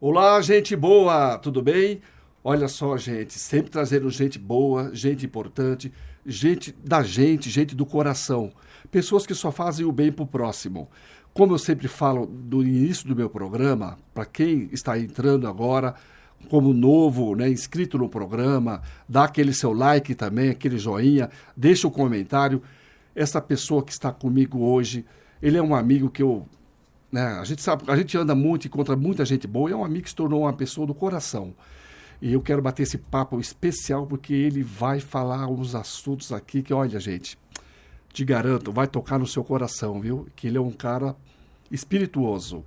Olá, gente boa, tudo bem? Olha só, gente, sempre trazendo gente boa, gente importante, gente do coração. Pessoas que só fazem o bem pro próximo. Como eu sempre falo no início do meu programa, para quem está entrando agora como novo, né, inscrito no programa, dá aquele seu like também, aquele joinha, deixa o comentário. Essa pessoa que está comigo hoje, ele é um amigo que a gente sabe, a gente anda muito, encontra muita gente boa, e é um amigo que se tornou uma pessoa do coração. E eu quero bater esse papo especial porque ele vai falar uns assuntos aqui que, olha, gente, te garanto, vai tocar no seu coração, viu? Que ele é um cara espirituoso.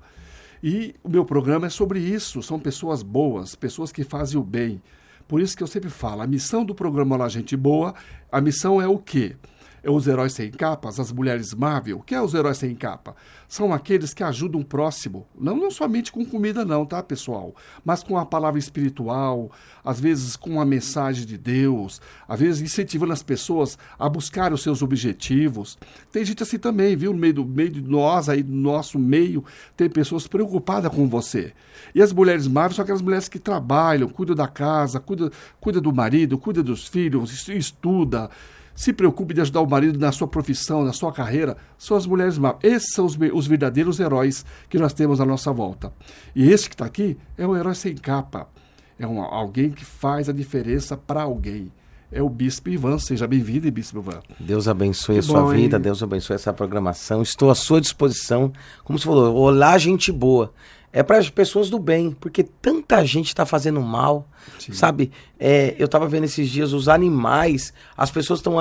E o meu programa é sobre isso, são pessoas boas, pessoas que fazem o bem. Por isso que eu sempre falo, a missão do programa Olá Gente Boa, a missão é o quê? É os heróis sem capas, as mulheres Marvel. O que é os heróis sem capa? São aqueles que ajudam o próximo. Não somente com comida não, tá, pessoal? Mas com a palavra espiritual, às vezes com a mensagem de Deus, às vezes incentivando as pessoas a buscar os seus objetivos. Tem gente assim também, viu? No meio de nós, aí no nosso meio, tem pessoas preocupadas com você. E as mulheres Marvel são aquelas mulheres que trabalham, cuidam da casa, cuida do marido, cuida dos filhos, estuda. Se preocupe de ajudar o marido na sua profissão, na sua carreira, são as mulheres Marvel. Esses são os verdadeiros heróis que nós temos à nossa volta. E esse que está aqui é um herói sem capa. É alguém que faz a diferença para alguém. É o Bispo Ivan. Seja bem-vindo, Bispo Ivan. Deus abençoe a sua vida, Deus abençoe essa programação. Estou à sua disposição. Como você falou, olá, gente boa. É para as pessoas do bem, porque tanta gente está fazendo mal, sim, sabe? Eu estava vendo esses dias os animais, as pessoas estão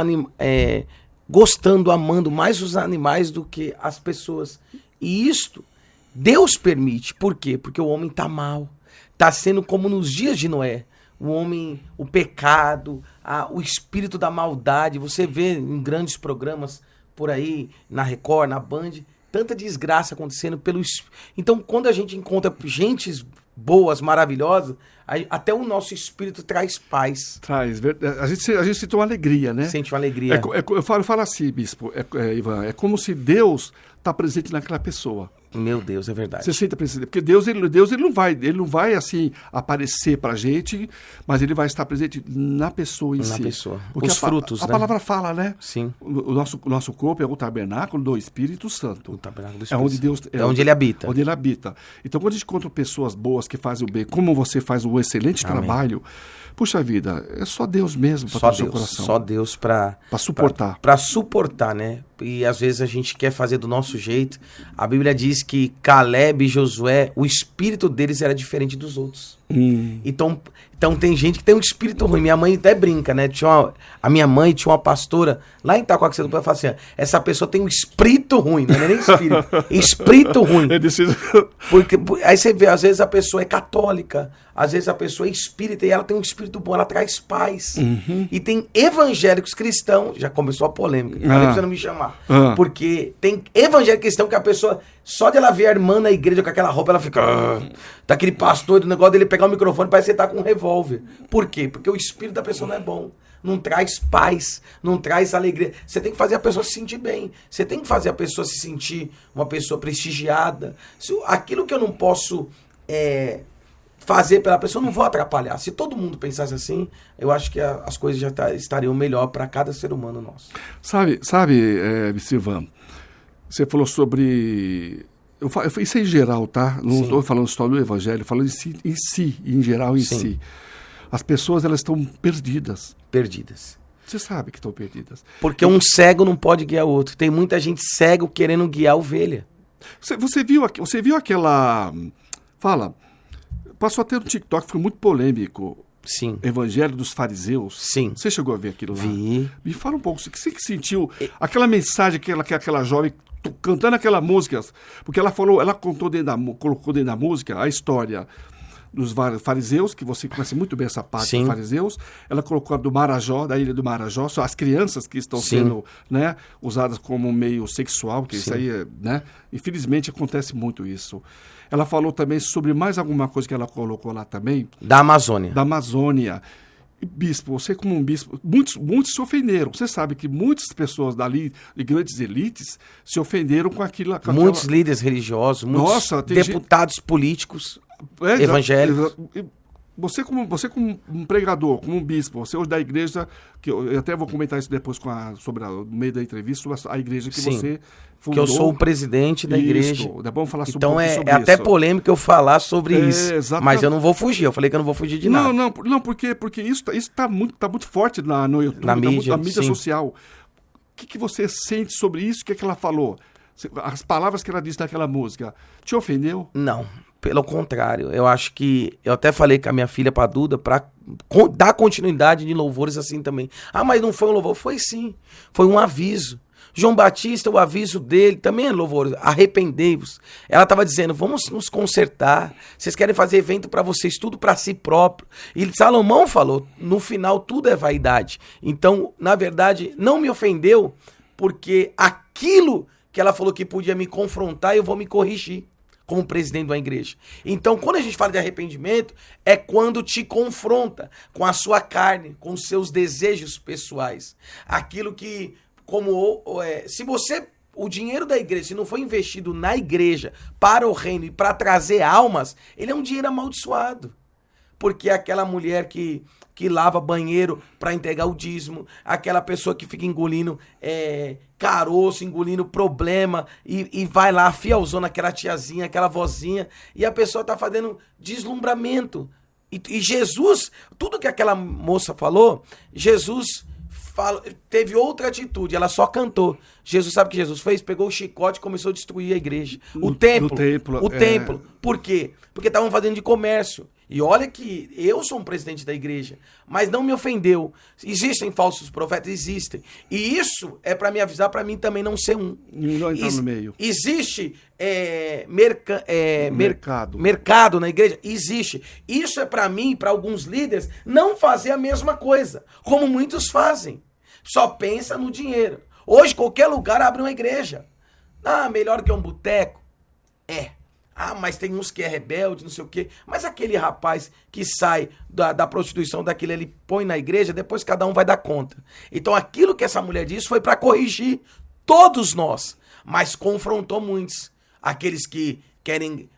gostando, amando mais os animais do que as pessoas. E isto, Deus permite. Por quê? Porque o homem está mal. Está sendo como nos dias de Noé. O homem, o pecado, o espírito da maldade. Você vê em grandes programas por aí, na Record, na Band, tanta desgraça acontecendo pelo... Então, quando a gente encontra gentes boas, maravilhosas, até o nosso espírito traz paz. Traz. A gente sente uma alegria, né? Sente uma alegria. Eu falo assim, Bispo, Ivan, é como se Deus está presente naquela pessoa. Meu Deus, é verdade. Você sente presente, porque Deus ele não vai assim aparecer pra gente, mas ele vai estar presente na pessoa em si. Na pessoa. Porque os frutos, a palavra fala, né? Sim. O nosso corpo é o tabernáculo do Espírito Santo. O tabernáculo do Espírito Santo. É onde ele habita. Onde ele habita. Então, quando a gente encontra pessoas boas que fazem o bem, como você faz um excelente Amém. Trabalho, puxa vida, é só Deus mesmo para o seu coração. Só Deus para suportar. Para suportar, né? E às vezes a gente quer fazer do nosso jeito. A Bíblia diz que Caleb e Josué, o espírito deles era diferente dos outros. Então tem gente que tem um espírito ruim. Minha mãe até brinca, né? A minha mãe tinha uma pastora lá em Itacoaxetuba, ela fala assim, essa pessoa tem um espírito ruim, não é nem espírito, espírito ruim. Porque aí você vê, às vezes a pessoa é católica, às vezes a pessoa é espírita e ela tem um espírito bom, ela traz paz. E tem evangélicos cristãos, já começou a polêmica, falei pra você não me chamar, porque tem evangélico cristão que a pessoa, só de ela ver a irmã na igreja com aquela roupa, ela fica... Daquele pastor, do negócio dele pegar o microfone, parece que você tá com um revólver. Por quê? Porque o espírito da pessoa não é bom. Não traz paz, não traz alegria. Você tem que fazer a pessoa se sentir bem. Você tem que fazer a pessoa se sentir uma pessoa prestigiada. Aquilo que eu não posso fazer pela pessoa, eu não vou atrapalhar. Se todo mundo pensasse assim, eu acho que as coisas já estariam melhor para cada ser humano nosso. Sabe, Silvano, você falou sobre... Isso é em geral, tá? Não estou falando só do evangelho, falando em geral. As pessoas, elas estão perdidas. Perdidas. Você sabe que estão perdidas. Porque um cego não pode guiar o outro. Tem muita gente cego querendo guiar a ovelha. Você viu aquela... Fala, passou até no TikTok, foi muito polêmico. Sim. Evangelho dos fariseus. Sim. Você chegou a ver aquilo lá? Vi. Me fala um pouco, você que sentiu aquela mensagem que aquela jovem cantando aquela música, porque ela colocou dentro da música a história dos fariseus, que você conhece muito bem essa parte. Sim. Dos fariseus. Ela colocou a do Marajó, da ilha do Marajó, só as crianças que estão Sim. sendo, né, usadas como meio sexual, porque Sim. Isso aí, né, infelizmente acontece muito isso. Ela falou também sobre mais alguma coisa que ela colocou lá também. Da Amazônia. Da Amazônia. Bispo, você como um bispo, muitos se ofenderam. Você sabe que muitas pessoas dali, de grandes elites, se ofenderam com aquilo. Muitos líderes religiosos, muitos deputados políticos. evangélicos. Você como um pregador, como um bispo, você hoje da igreja, que eu até vou comentar isso depois no meio da entrevista, sobre a igreja que você fundou. Que eu sou o presidente da igreja. É bom falar sobre, então sobre é isso. até polêmico eu falar sobre isso. Exatamente. Mas eu não vou fugir, eu falei que eu não vou fugir de nada. Não, porque isso tá muito forte no YouTube, na mídia social. O que você sente sobre isso? O que ela falou? As palavras que ela disse naquela música, te ofendeu? Não. Pelo contrário, eu acho que... Eu até falei com a minha filha, pra Duda, pra dar continuidade de louvores assim também. Ah, mas não foi um louvor? Foi sim. Foi um aviso. João Batista, o aviso dele, também é louvor. Arrependei-vos. Ela estava dizendo, vamos nos consertar. Vocês querem fazer evento para vocês, tudo para si próprio. E Salomão falou, no final tudo é vaidade. Então, na verdade, não me ofendeu, porque aquilo que ela falou que podia me confrontar, eu vou me corrigir como presidente da igreja. Então, quando a gente fala de arrependimento, é quando te confronta com a sua carne, com os seus desejos pessoais. Aquilo que, se você, o dinheiro da igreja, se não for investido na igreja, para o reino e para trazer almas, ele é um dinheiro amaldiçoado. Porque aquela mulher que lava banheiro para entregar o dízimo, aquela pessoa que fica engolindo caroço, engolindo problema, e vai lá, fielzona, aquela tiazinha, aquela vozinha, e a pessoa tá fazendo deslumbramento. E Jesus, tudo que aquela moça falou, Jesus teve outra atitude, ela só cantou. Jesus, sabe o que Jesus fez? Pegou o chicote e começou a destruir a igreja. O templo. Por quê? Porque estavam fazendo de comércio. E olha que eu sou um presidente da igreja, mas não me ofendeu. Existem falsos profetas? Existem. E isso é para me avisar, para mim também não ser um. Não entrar no meio. Existe mercado na igreja? Existe. Isso é para mim, para alguns líderes, não fazer a mesma coisa, como muitos fazem. Só pensa no dinheiro. Hoje, qualquer lugar abre uma igreja. Ah, melhor que um boteco? Ah, mas tem uns que é rebelde, não sei o quê. Mas aquele rapaz que sai da prostituição daquilo, ele põe na igreja, depois cada um vai dar conta. Então aquilo que essa mulher disse foi para corrigir todos nós, mas confrontou muitos. Aqueles que querem...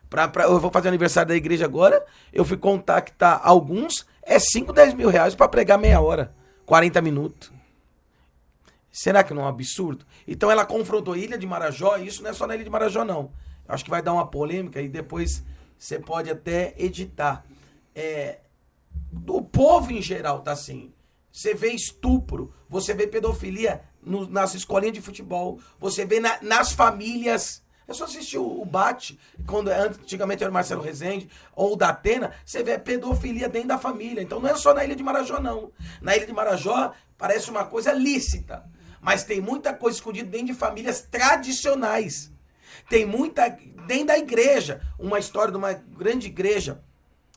eu vou fazer aniversário da igreja agora, eu fui contactar alguns, 5, 10 mil reais para pregar meia hora, 40 minutos. Será que não é um absurdo? Então ela confrontou a Ilha de Marajó, e isso não é só na Ilha de Marajó, não. Acho que vai dar uma polêmica e depois você pode até editar. O povo em geral tá assim. Você vê estupro, você vê pedofilia nas escolinhas de futebol, você vê nas famílias. É só assistir o Bate, quando antigamente era o Marcelo Rezende, ou o da Atena, você vê pedofilia dentro da família. Então não é só na Ilha de Marajó, não. Na Ilha de Marajó parece uma coisa lícita, mas tem muita coisa escondida dentro de famílias tradicionais. Tem muita, dentro da igreja, uma história de uma grande igreja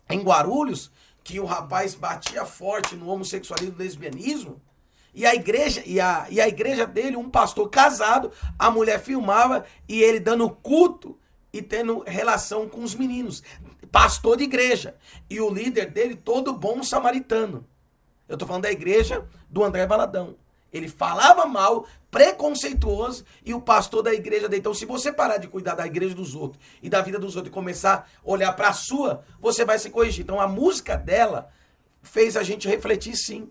em Guarulhos, que o rapaz batia forte no homossexualismo e lesbianismo, e a igreja dele, um pastor casado, a mulher filmava e ele dando culto e tendo relação com os meninos. Pastor de igreja. E o líder dele, todo bom samaritano. Eu tô falando da igreja do André Valadão. Ele falava mal, preconceituoso, e o pastor da igreja dele. Então, se você parar de cuidar da igreja dos outros e da vida dos outros e começar a olhar para a sua, você vai se corrigir. Então, a música dela fez a gente refletir, sim.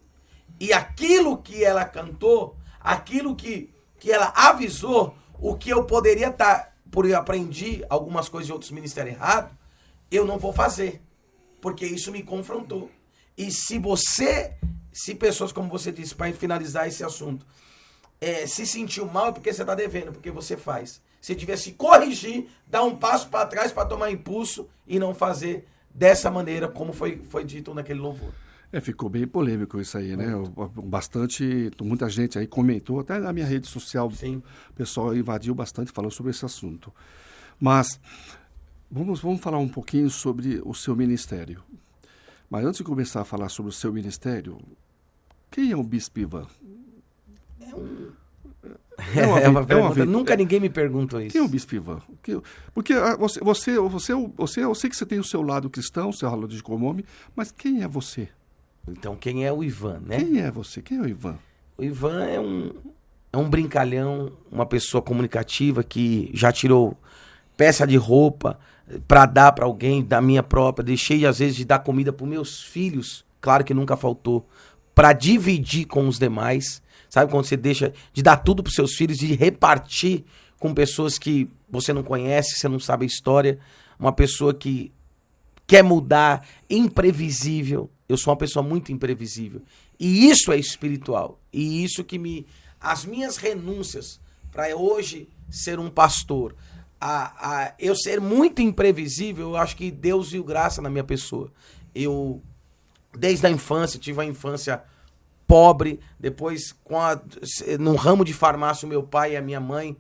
E aquilo que ela cantou, aquilo que ela avisou, o que eu poderia estar, por eu aprendi algumas coisas de outros ministérios errados, eu não vou fazer, porque isso me confrontou. E se pessoas, como você disse, para finalizar esse assunto, se sentiu mal, é porque você está devendo, porque você faz. Você devia se corrigir, dar um passo para trás para tomar impulso e não fazer dessa maneira, como foi dito naquele louvor. Ficou bem polêmico isso aí, né? Muita gente aí comentou, até na minha rede social, sim. O pessoal invadiu bastante, falou sobre esse assunto. Mas vamos falar um pouquinho sobre o seu ministério. Mas antes de começar a falar sobre o seu ministério, quem é o Bispo Ivan? Uma pergunta. Nunca ninguém me perguntou isso. Quem é o Bispo Ivan? Porque eu sei que você tem o seu lado cristão, o seu lado de comome, mas quem é você? Então, quem é o Ivan, né? Quem é você? Quem é o Ivan? O Ivan é um brincalhão, uma pessoa comunicativa que já tirou peça de roupa para dar para alguém, da minha própria. Deixei, às vezes, de dar comida para meus filhos. Claro que nunca faltou. Para dividir com os demais. Sabe quando você deixa de dar tudo para seus filhos, de repartir com pessoas que você não conhece, você não sabe a história. Uma pessoa que quer mudar, imprevisível. Eu sou uma pessoa muito imprevisível. E isso é espiritual. E isso que as minhas renúncias para hoje ser um pastor, eu ser muito imprevisível, eu acho que Deus viu graça na minha pessoa. Eu, desde a infância, tive uma infância pobre. Depois, no ramo de farmácia, o meu pai e a minha mãe,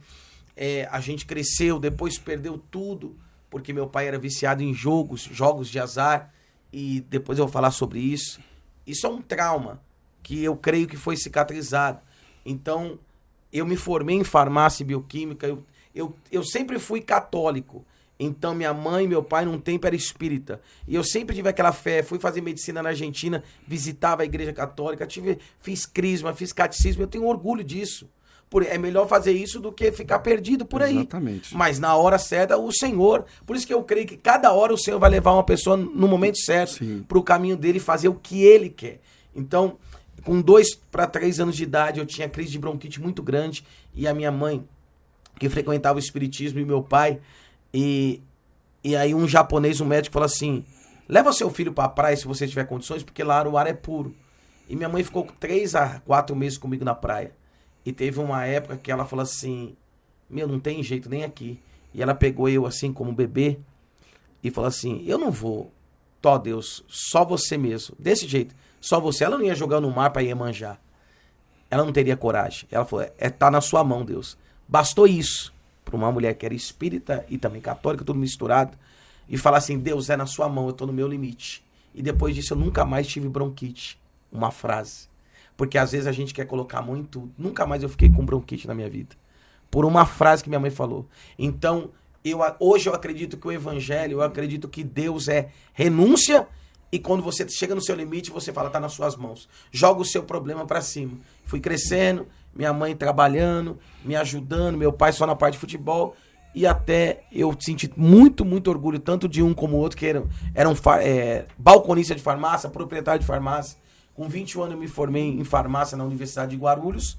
a gente cresceu, depois perdeu tudo, porque meu pai era viciado em jogos de azar. E depois eu vou falar sobre isso. Isso é um trauma que eu creio que foi cicatrizado. Então, eu me formei em farmácia e bioquímica. Eu sempre fui católico. Então, minha mãe e meu pai, num tempo, era espírita. E eu sempre tive aquela fé. Fui fazer medicina na Argentina, visitava a igreja católica, fiz crisma, fiz catecismo. Eu tenho orgulho disso. É melhor fazer isso do que ficar perdido por aí. Exatamente. Mas na hora certa, o Senhor... Por isso que eu creio que cada hora o Senhor vai levar uma pessoa no momento certo para o caminho dele fazer o que ele quer. Então, com 2 para 3 anos de idade, eu tinha crise de bronquite muito grande. E a minha mãe, que frequentava o espiritismo, e meu pai... E aí um japonês, um médico, falou assim: leva seu filho para a praia se você tiver condições, porque lá o ar é puro. E minha mãe ficou 3 a 4 meses comigo na praia. E teve uma época que ela falou assim: meu, não tem jeito nem aqui. E ela pegou eu assim como bebê e falou assim: eu não vou, ó Deus, só você mesmo, desse jeito, só você. Ela não ia jogar no mar para Iemanjá, ela não teria coragem. Ela falou: tá na sua mão, Deus. Bastou isso para uma mulher que era espírita e também católica, tudo misturado, e falar assim: Deus, é na sua mão, eu tô no meu limite. E depois disso eu nunca mais tive bronquite. Uma frase. Porque às vezes a gente quer colocar a mão em tudo. Nunca mais eu fiquei com bronquite na minha vida. Por uma frase que minha mãe falou. Então, hoje eu acredito que o evangelho, eu acredito que Deus é renúncia, e quando você chega no seu limite, você fala: tá nas suas mãos. Joga o seu problema para cima. Fui crescendo, minha mãe trabalhando, me ajudando, meu pai só na parte de futebol, e até eu senti muito, muito orgulho, tanto de um como o outro, que eram balconista de farmácia, proprietário de farmácia. Com 21 anos eu me formei em farmácia na Universidade de Guarulhos.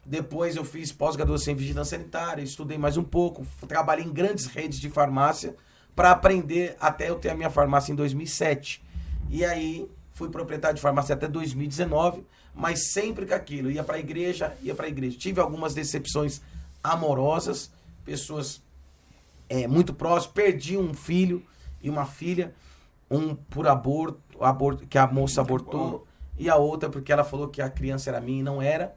Depois eu fiz pós-graduação em vigilância sanitária, estudei mais um pouco, trabalhei em grandes redes de farmácia para aprender até eu ter a minha farmácia em 2007. E aí fui proprietário de farmácia até 2019, mas sempre com aquilo, ia para a igreja. Tive algumas decepções amorosas, pessoas muito próximas, perdi um filho e uma filha, um por aborto, que a moça abortou, e a outra porque ela falou que a criança era minha e não era.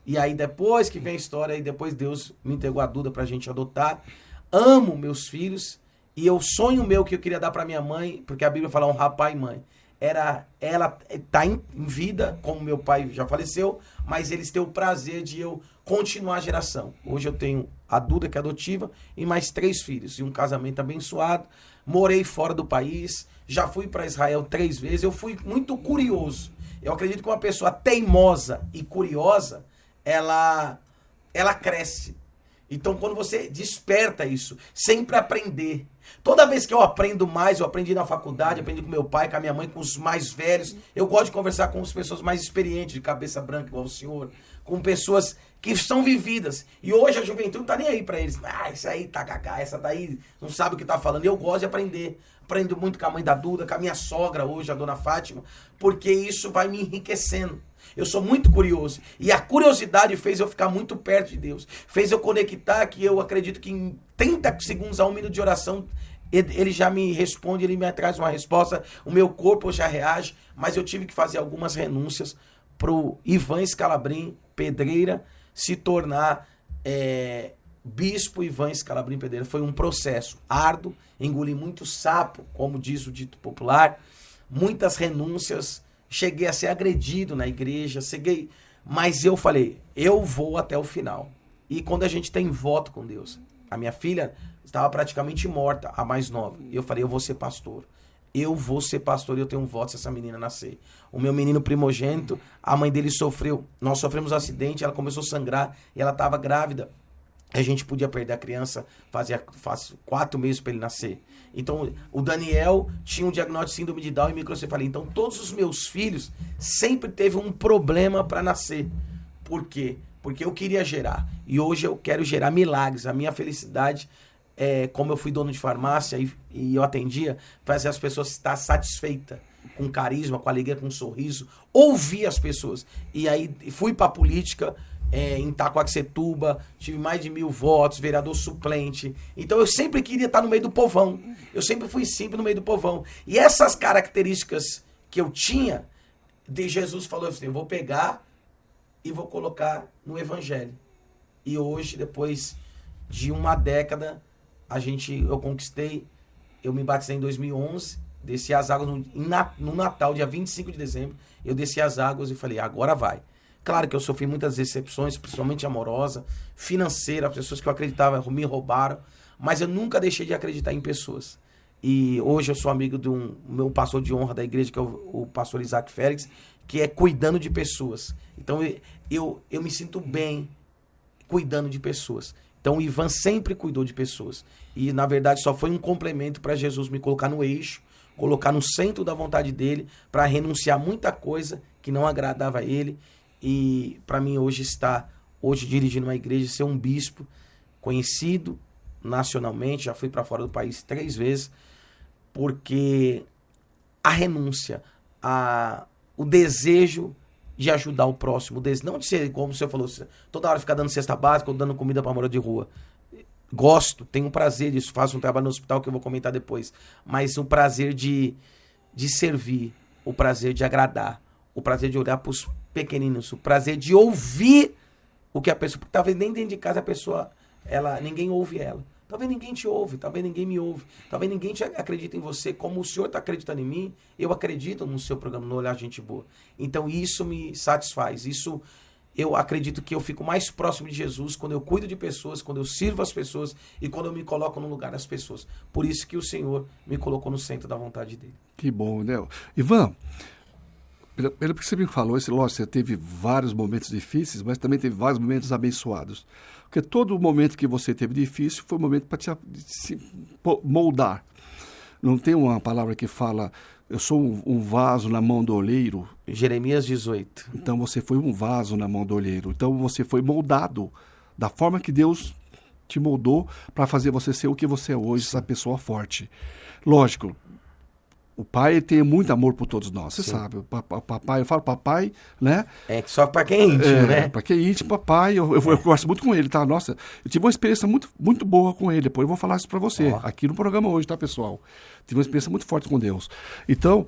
E aí depois que vem a história, e depois Deus me entregou a Duda pra gente adotar. Amo meus filhos, e o sonho meu que eu queria dar pra minha mãe, porque a Bíblia fala honrar pai e mãe, era ela tá em vida, como meu pai já faleceu, mas eles têm o prazer de eu continuar a geração. Hoje eu tenho a Duda, que é adotiva, e mais 3 filhos, e um casamento abençoado. Morei fora do país, já fui para Israel 3 vezes, eu fui muito curioso. Eu acredito que uma pessoa teimosa e curiosa, ela cresce. Então, quando você desperta isso, sempre aprender. Toda vez que eu aprendo mais, eu aprendi na faculdade, aprendi com meu pai, com a minha mãe, com os mais velhos. Eu gosto de conversar com as pessoas mais experientes, de cabeça branca, igual o senhor. Com pessoas que são vividas. E hoje a juventude não tá nem aí pra eles. Ah, isso aí tá cagá, essa daí não sabe o que tá falando. Eu gosto de aprender. Aprendo muito com a mãe da Duda, com a minha sogra hoje, a dona Fátima, porque isso vai me enriquecendo. Eu sou muito curioso. E a curiosidade fez eu ficar muito perto de Deus. Fez eu conectar que eu acredito que em 30 segundos a 1 minuto de oração, ele já me responde, ele me traz uma resposta, o meu corpo já reage, mas eu tive que fazer algumas renúncias pro Ivan Scalabrin Pedreira se tornar Bispo Ivan Scalabrin Pedreira. Foi um processo árduo, engoli muito sapo, como diz o dito popular, muitas renúncias, cheguei a ser agredido na igreja, mas eu falei, eu vou até o final. E quando a gente tem voto com Deus, a minha filha estava praticamente morta, a mais nova, e eu falei, eu vou ser pastor. Eu vou ser pastor e eu tenho um voto se essa menina nascer. O meu menino primogênito, a mãe dele nós sofremos um acidente, ela começou a sangrar e ela estava grávida. a gente podia perder a criança, faz 4 meses para ele nascer. Então, o Daniel tinha um diagnóstico de síndrome de Down e microcefalia. Então, todos os meus filhos sempre teve um problema para nascer. Por quê? Porque eu queria gerar. E hoje eu quero gerar milagres. A minha felicidade, como eu fui dono de farmácia e eu atendia, fazer as pessoas estar satisfeitas, com carisma, com alegria, com um sorriso. Ouvir as pessoas. E aí, fui para a política, em Itacoaxetuba, tive mais de 1.000 votos, vereador suplente. Então eu sempre queria estar no meio do povão. Eu sempre fui simples no meio do povão. E essas características que eu tinha, de Jesus falou assim, eu vou pegar e vou colocar no evangelho. E hoje, depois de uma década, eu conquistei, eu me batizei em 2011, desci as águas no Natal, dia 25 de dezembro, eu desci as águas e falei, agora vai. Claro que eu sofri muitas decepções, principalmente amorosa, financeira, pessoas que eu acreditava me roubaram, mas eu nunca deixei de acreditar em pessoas. E hoje eu sou amigo de meu pastor de honra da igreja, que é o pastor Isaac Félix, que é cuidando de pessoas. Então eu me sinto bem cuidando de pessoas. Então o Ivan sempre cuidou de pessoas. E na verdade só foi um complemento para Jesus me colocar no eixo, colocar no centro da vontade dele, para renunciar muita coisa que não agradava a ele. E para mim hoje dirigindo uma igreja, ser um bispo conhecido nacionalmente, já fui para fora do país 3 vezes, porque a renúncia, o desejo de ajudar o próximo, não de ser, como o senhor falou, toda hora ficar dando cesta básica ou dando comida para morar de rua. Gosto, tenho um prazer disso, faço um trabalho no hospital que eu vou comentar depois, mas o prazer de servir, o prazer de agradar, o prazer de olhar para os pequeninos, o prazer de ouvir o que a pessoa, porque talvez nem dentro de casa a pessoa, ninguém ouve ela, talvez ninguém te ouve, talvez ninguém me ouve, talvez ninguém acredita em você, como o senhor está acreditando em mim, eu acredito no seu programa, no Olhar Gente Boa. Então isso me satisfaz, eu acredito que eu fico mais próximo de Jesus quando eu cuido de pessoas, quando eu sirvo as pessoas e quando eu me coloco no lugar das pessoas. Por isso que o Senhor me colocou no centro da vontade dele. Que bom, né? Ivan, pelo que você me falou, lógico, você teve vários momentos difíceis, mas também teve vários momentos abençoados. Porque todo momento que você teve difícil foi um momento para se moldar. Não tem uma palavra que fala, eu sou um vaso na mão do oleiro? Jeremias 18. Então você foi um vaso na mão do oleiro. Então você foi moldado da forma que Deus te moldou para fazer você ser o que você é hoje, essa pessoa forte. Lógico, o pai tem muito amor por todos nós, você sabe. O papai, eu falo papai, né? É só para quem é íntimo, né? Para quem é íntimo, papai, eu gosto muito com ele, tá? Nossa, eu tive uma experiência muito, muito boa com ele. Depois eu vou falar isso para você, aqui no programa hoje, tá, pessoal? Tive uma experiência muito forte com Deus. Então,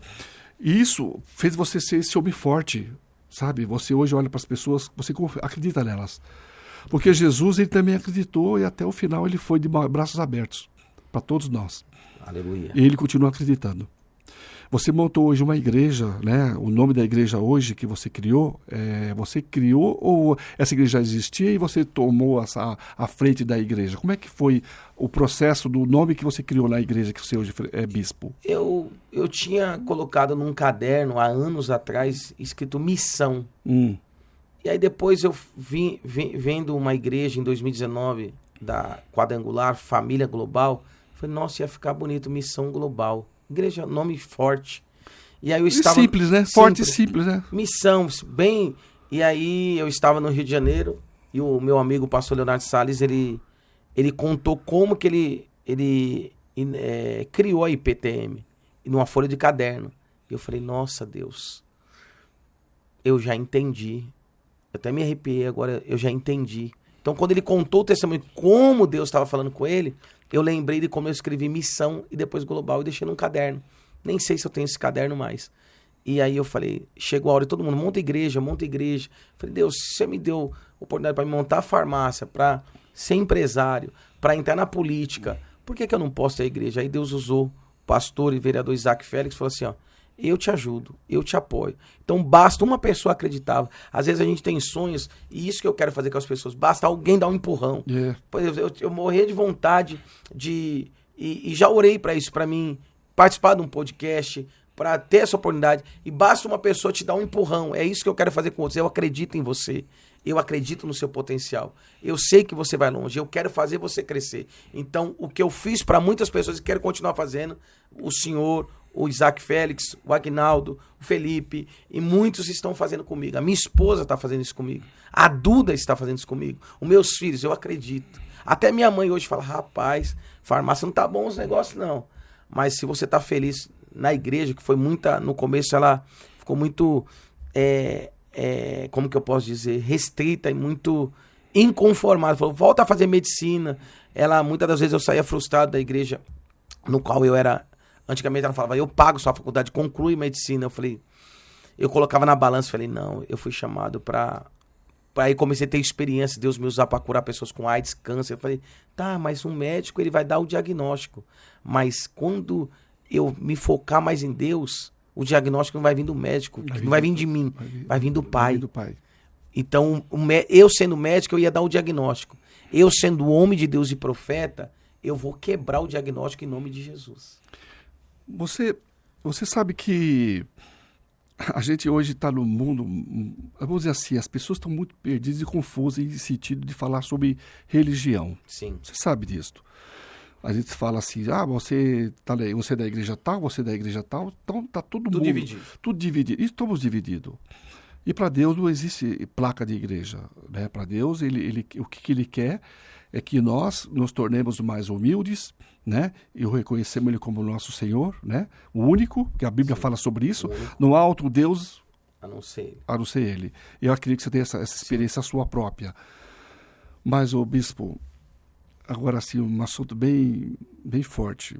isso fez você ser esse homem forte, sabe? Você hoje olha para as pessoas, você acredita nelas. Porque Jesus, ele também acreditou e até o final ele foi de braços abertos para todos nós. Aleluia. E ele continua acreditando. Você montou hoje uma igreja, né? O nome da igreja hoje que você criou ou essa igreja já existia e você tomou a frente da igreja? Como é que foi o processo do nome que você criou na igreja que você hoje é bispo? Eu tinha colocado num caderno, há anos atrás, escrito missão. E aí depois eu vendo uma igreja em 2019, da Quadrangular, Família Global, falei, nossa, ia ficar bonito, Missão Global. Igreja, nome forte. E aí eu estava... Simples, né? Forte e simples, né? Missão, bem... E aí eu estava no Rio de Janeiro e o meu amigo, o pastor Leonardo Salles, ele contou como que ele criou a IPTM numa folha de caderno. E eu falei, nossa, Deus, eu já entendi. Eu até me arrepiei agora, eu já entendi. Então, quando ele contou o testemunho, como Deus estava falando com ele, eu lembrei de como eu escrevi missão e depois global e deixei num caderno. Nem sei se eu tenho esse caderno mais. E aí eu falei, chegou a hora de todo mundo, monta igreja. Falei, Deus, você me deu oportunidade para montar a farmácia, para ser empresário, para entrar na política, por que eu não posso ter a igreja? Aí Deus usou o pastor e vereador Isaac Félix e falou assim, ó, eu te ajudo, eu te apoio. Então basta uma pessoa acreditar. Às vezes a gente tem sonhos, e isso que eu quero fazer com as pessoas, basta alguém dar um empurrão. Eu morria de vontade e já orei para isso, para mim participar de um podcast, para ter essa oportunidade, e basta uma pessoa te dar um empurrão. É isso que eu quero fazer com você, eu acredito em você. Eu acredito no seu potencial. Eu sei que você vai longe. Eu quero fazer você crescer. Então, o que eu fiz para muitas pessoas e quero continuar fazendo, o senhor, o Isaac Félix, o Agnaldo, o Felipe, e muitos estão fazendo comigo. A minha esposa está fazendo isso comigo. A Duda está fazendo isso comigo. Os meus filhos, eu acredito. Até minha mãe hoje fala, rapaz, farmácia não tá bom os negócios, não. Mas se você tá feliz na igreja, que foi muita... No começo ela ficou muito... como que eu posso dizer, restrita e muito inconformada. Falou, volta a fazer medicina. Ela, muitas das vezes eu saía frustrado da igreja no qual eu era. Antigamente ela falava, eu pago sua faculdade, conclui medicina. Eu falei, eu colocava na balança, falei, não, eu fui chamado para aí comecei a ter experiência, Deus me usar para curar pessoas com AIDS, câncer. Eu falei, tá, mas um médico ele vai dar o diagnóstico. Mas quando eu me focar mais em Deus, o diagnóstico não vai vir do médico, não vai vir de mim, vai vir do Pai. Então, eu sendo médico, eu ia dar o diagnóstico. Eu sendo homem de Deus e profeta, eu vou quebrar o diagnóstico em nome de Jesus. Você sabe que a gente hoje está no mundo, vamos dizer assim, as pessoas estão muito perdidas e confusas em sentido de falar sobre religião. Sim. Você sabe disso. A gente fala assim, você é da igreja tal, você é da igreja tal, então tá todo mundo... Dividido. Tudo dividido. E estamos divididos. E para Deus não existe placa de igreja. Né? Para Deus, o que ele quer é que nós nos tornemos mais humildes, né? E reconhecemos Ele como nosso Senhor, né? O único, que a Bíblia fala sobre isso. Não há outro Deus a não ser Ele. Eu acredito que você tenha essa experiência sua própria. Mas, o bispo... Agora, assim, um assunto bem, bem forte.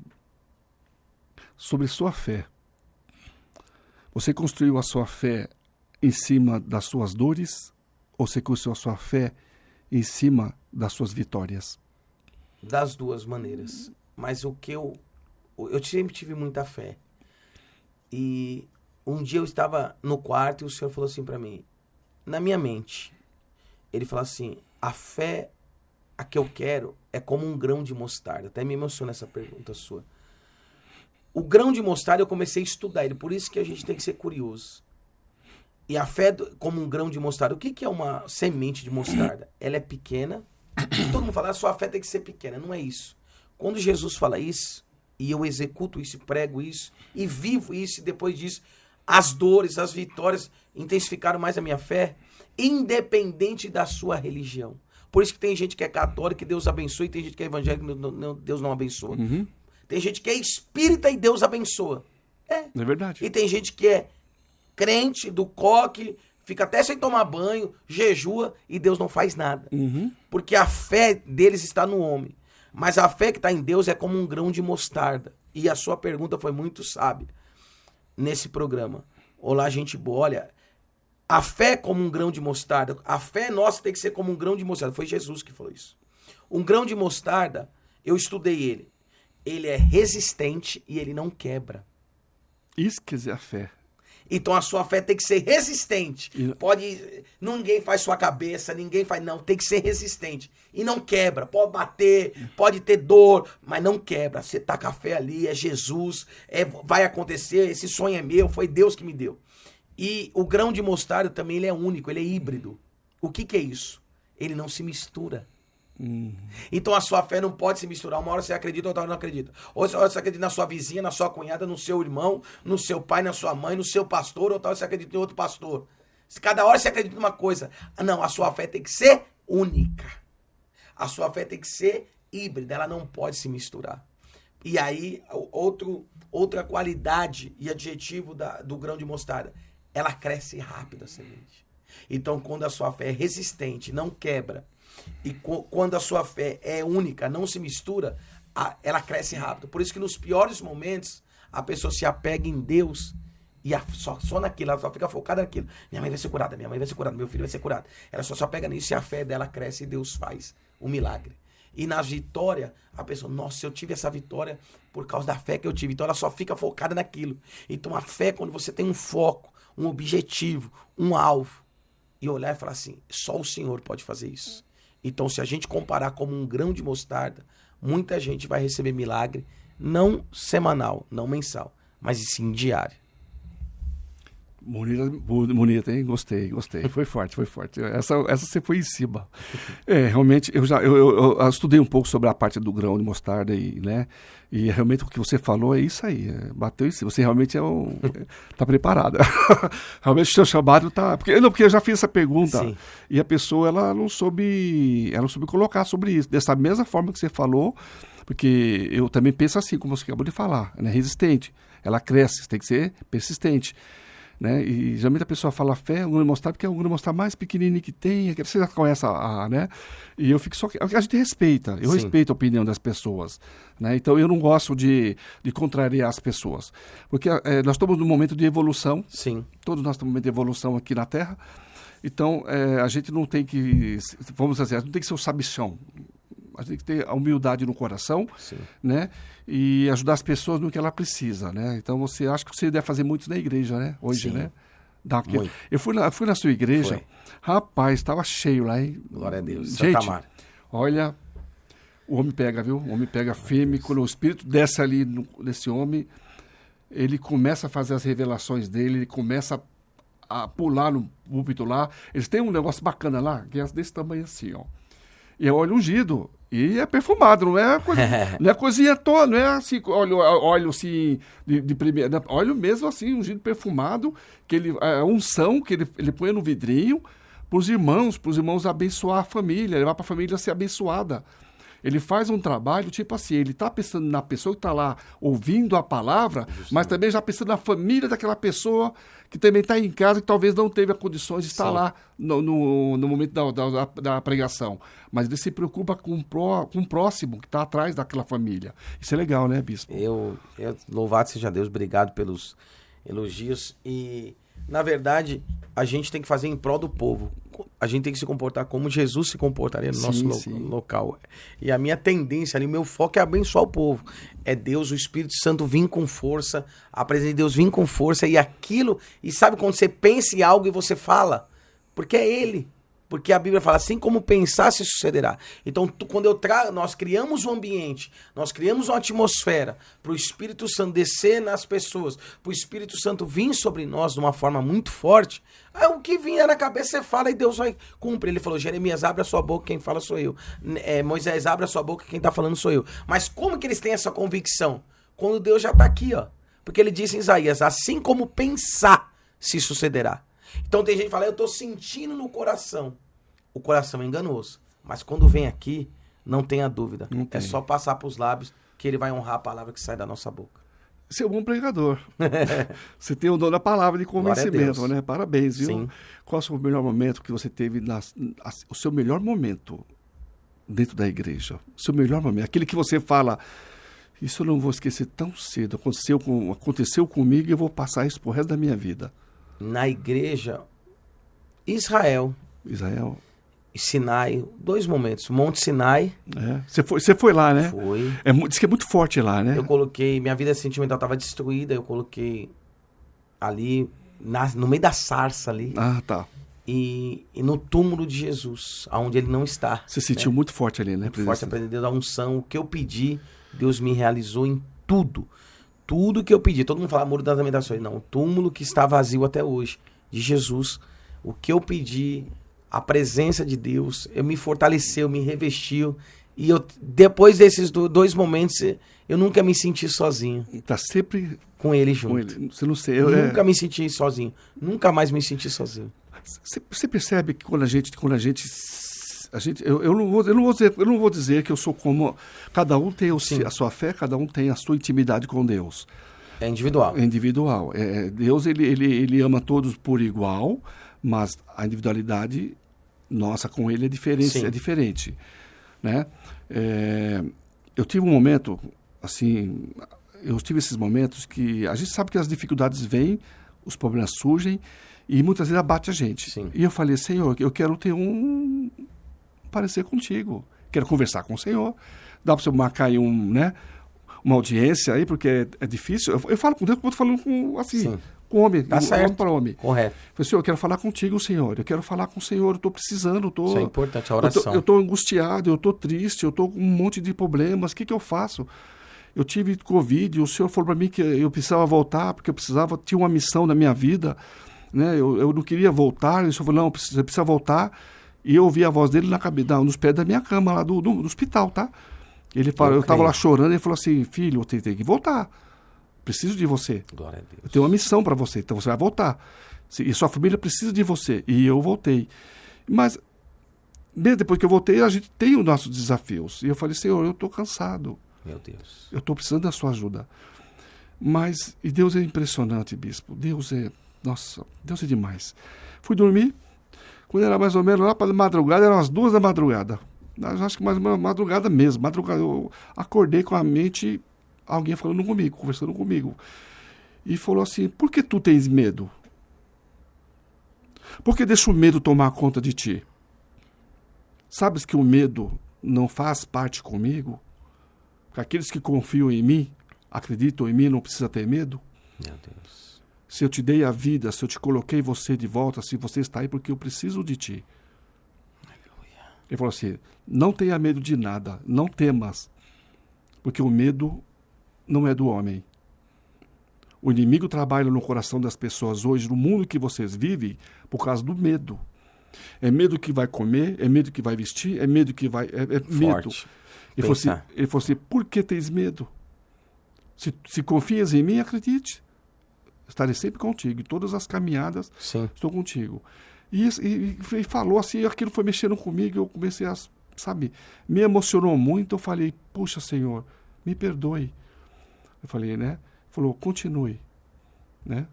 Sobre sua fé. Você construiu a sua fé em cima das suas dores? Ou você construiu a sua fé em cima das suas vitórias? Das duas maneiras. Mas o que eu sempre tive muita fé. E um dia eu estava no quarto e o Senhor falou assim para mim, na minha mente, Ele falou assim, a fé a que eu quero é como um grão de mostarda. Até me emociona essa pergunta sua. O grão de mostarda eu comecei a estudar ele, por isso que a gente tem que ser curioso. E a fé como um grão de mostarda. O que é uma semente de mostarda? Ela é pequena. Todo mundo fala, a sua fé tem que ser pequena. Não é isso. Quando Jesus fala isso, e eu executo isso, prego isso, e vivo isso, e depois disso, as dores, as vitórias intensificaram mais a minha fé, independente da sua religião. Por isso que tem gente que é católica, que Deus abençoa, e tem gente que é evangélica, Deus não abençoa. Uhum. Tem gente que é espírita e Deus abençoa. É verdade. E tem gente que é crente do coque, fica até sem tomar banho, jejua e Deus não faz nada. Uhum. Porque a fé deles está no homem. Mas a fé que está em Deus é como um grão de mostarda. E a sua pergunta foi muito sábia nesse programa. Olá, gente boa. Olha, a fé como um grão de mostarda. A fé nossa tem que ser como um grão de mostarda. Foi Jesus que falou isso. Um grão de mostarda, eu estudei ele. Ele é resistente e ele não quebra. Isso quer dizer a fé. Então a sua fé tem que ser resistente. Ninguém faz sua cabeça, ninguém faz, não, tem que ser resistente. E não quebra, pode bater, pode ter dor, mas não quebra. Você tá com a fé ali, é Jesus, vai acontecer, esse sonho é meu, foi Deus que me deu. E o grão de mostarda também ele é único, ele é híbrido. O que é isso? Ele não se mistura. Então a sua fé não pode se misturar. Uma hora você acredita, outra hora não acredita. Outra hora você acredita na sua vizinha, na sua cunhada, no seu irmão, no seu pai, na sua mãe, no seu pastor, outra hora você acredita em outro pastor. Cada hora você acredita em uma coisa. Não, a sua fé tem que ser única. A sua fé tem que ser híbrida, ela não pode se misturar. E aí, outra qualidade e adjetivo do grão de mostarda, ela cresce rápido a semente. Então, quando a sua fé é resistente, não quebra, e quando a sua fé é única, não se mistura, ela cresce rápido. Por isso que nos piores momentos, a pessoa se apega em Deus e só naquilo, ela só fica focada naquilo. Minha mãe vai ser curada, minha mãe vai ser curada, meu filho vai ser curado. Ela só se apega nisso e a fé dela cresce e Deus faz o milagre. E na vitória, a pessoa, nossa, eu tive essa vitória por causa da fé que eu tive. Então ela só fica focada naquilo. Então a fé, quando você tem um foco, um objetivo, um alvo, e olhar e falar assim, só o Senhor pode fazer isso. Então, se a gente comparar como um grão de mostarda, muita gente vai receber milagre, não semanal, não mensal, mas sim diário. Bonita, hein? Gostei. Foi forte. Essa você foi em cima. Realmente, eu estudei um pouco sobre a parte do grão de mostarda, né? E realmente o que você falou é isso aí. Bateu em cima. Você realmente tá preparada. Realmente o seu chamado tá... Porque eu já fiz essa pergunta. Sim. E a pessoa, ela não soube colocar sobre isso. Dessa mesma forma que você falou, porque eu também penso assim, como você acabou de falar, né? Resistente. Ela cresce, tem que ser persistente. Né? E geralmente a pessoa fala fé, o grão de mostarda, porque é o grão de mostarda mais pequenininho que tem, você já conhece né? E eu fico só... A gente respeita, eu respeito a opinião das pessoas, né? Então eu não gosto de contrariar as pessoas, porque nós estamos num momento de evolução. Sim. Todos nós estamos num momento de evolução aqui na Terra, então a gente não tem que, vamos dizer, não tem que ser o sabichão. A gente tem que ter a humildade no coração, sim, né? E ajudar as pessoas no que ela precisa, né? Então, acho que você deve fazer muito na igreja, né? Hoje, sim, né? Eu fui na sua igreja, rapaz, estava cheio lá, hein? Glória a Deus. Gente, olha, o homem pega, viu? O homem pega firme, quando o Espírito desce ali nesse homem, ele começa a fazer as revelações dele, ele começa a pular no púlpito lá. Eles têm um negócio bacana lá, que é desse tamanho assim, ó. E é óleo ungido. E é perfumado, não é coisinha toda, não é assim, óleo assim, de primeira. Óleo mesmo assim, ungido, perfumado, que unção que ele põe no vidrinho para os irmãos abençoar a família, levar para a família ser abençoada. Ele faz um trabalho, tipo assim, ele está pensando na pessoa que está lá ouvindo a palavra, mas também já pensando na família daquela pessoa que também está em casa, que talvez não teve as condições de estar lá no momento da pregação. Mas ele se preocupa com o próximo que está atrás daquela família. Isso é legal, né, bispo? Louvado seja Deus, obrigado pelos elogios. E, na verdade, a gente tem que fazer em prol do povo. A gente tem que se comportar como Jesus se comportaria no nosso local. E a minha tendência ali, o meu foco é abençoar o povo. É Deus, o Espírito Santo vir com força, a presença de Deus vir com força e aquilo... E sabe quando você pensa em algo e você fala? Porque é Ele. Porque a Bíblia fala, assim como pensar, se sucederá. Então, quando nós criamos um ambiente, nós criamos uma atmosfera para o Espírito Santo descer nas pessoas, para o Espírito Santo vir sobre nós de uma forma muito forte, o que vinha na cabeça você fala e Deus vai cumprir. Ele falou, Jeremias, abre a sua boca, quem fala sou eu. Moisés, abre a sua boca, quem está falando sou eu. Mas como que eles têm essa convicção? Quando Deus já está aqui, ó. Porque ele disse em Isaías, assim como pensar, se sucederá. Então tem gente que fala, eu estou sentindo no coração. O coração é enganoso. Mas quando vem aqui, não tenha dúvida. É só passar para os lábios que ele vai honrar a palavra que sai da nossa boca. Você é um bom pregador. Você tem o dom da palavra de convencimento, né? Parabéns, viu? Sim. Qual é o seu melhor momento que você teve, o seu melhor momento dentro da igreja? O seu melhor momento, aquele que você fala, isso eu não vou esquecer tão cedo. Aconteceu comigo e eu vou passar isso pro resto da minha vida. Na igreja, Israel. E Sinai, 2 momentos. Monte Sinai. Você foi lá, né? Foi. Diz que é muito forte lá, né? Eu coloquei, minha vida sentimental estava destruída, eu coloquei ali, no meio da sarça ali. Ah, tá. E no túmulo de Jesus, onde ele não está. Você sentiu muito forte ali, né? Muito forte, aprendeu da unção. O que eu pedi, Deus me realizou em tudo. Tudo que eu pedi. Todo mundo fala Muro das Lamentações. Não, o túmulo que está vazio até hoje, de Jesus. O que eu pedi, a presença de Deus, me fortaleceu, me revestiu. E depois desses 2 momentos, eu nunca me senti sozinho. Tá sempre com ele junto. Com ele. Você não sei. Nunca me senti sozinho. Nunca mais me senti sozinho. Você percebe que quando a gente eu não vou dizer que eu sou como... Cada um tem a sua fé, cada um tem a sua intimidade com Deus. É individual. É individual. Deus, ele ama todos por igual, mas a individualidade nossa com ele é diferente. Sim. É diferente, né? Eu tive um momento, assim... Eu tive esses momentos que... A gente sabe que as dificuldades vêm, os problemas surgem, e muitas vezes abate a gente. Sim. E eu falei, Senhor, eu quero ter parecer contigo. Quero conversar com o Senhor. Dá para você marcar aí uma audiência aí, porque é difícil. Eu falo com Deus, como eu estou falando com homem. Tá certo. Homem para homem. Correto. Eu falei, Senhor, eu quero falar contigo, Senhor. Eu quero falar com o Senhor. Eu estou precisando. Isso é importante, a oração. Eu estou angustiado, eu estou triste, eu estou com um monte de problemas. O que eu faço? Eu tive Covid, o Senhor falou para mim que eu precisava voltar, porque tinha uma missão na minha vida. né? Eu não queria voltar, ele só falou, não, você precisa voltar. E eu ouvi a voz dele nos pés da minha cama, lá do hospital, tá? Ele falou, eu estava lá chorando, ele falou assim, filho, eu tenho que voltar. Preciso de você. Glória a Deus. Eu tenho uma missão para você, então você vai voltar. E sua família precisa de você. E eu voltei. Mas, mesmo depois que eu voltei, a gente tem os nossos desafios. E eu falei, Senhor, eu estou cansado. Meu Deus. Eu estou precisando da sua ajuda. Mas, e Deus é impressionante, bispo. Nossa, Deus é demais. Fui dormir. Quando era mais ou menos lá para madrugada, eram as 2 da madrugada. Acho que mais ou menos madrugada mesmo. Eu acordei com a mente, alguém falando comigo, conversando comigo. E falou assim, por que tu tens medo? Por que deixa o medo tomar conta de ti? Sabes que o medo não faz parte comigo? Que aqueles que confiam em mim, acreditam em mim, não precisa ter medo? Meu Deus. Se eu te dei a vida, se eu te coloquei você de volta, se você está aí porque eu preciso de ti. Aleluia. Ele falou assim, não tenha medo de nada, não temas, porque o medo não é do homem. O inimigo trabalha no coração das pessoas hoje, no mundo que vocês vivem, por causa do medo. É medo que vai comer, é medo que vai vestir, é medo que vai... É medo. Ele falou assim, por que tens medo? Se confias em mim, acredite. Estarei sempre contigo. Em todas as caminhadas, sim, estou contigo. E falou assim, aquilo foi mexendo comigo, eu comecei a, me emocionou muito. Eu falei, puxa, Senhor, me perdoe. Eu falei, né? Falou, continue, né?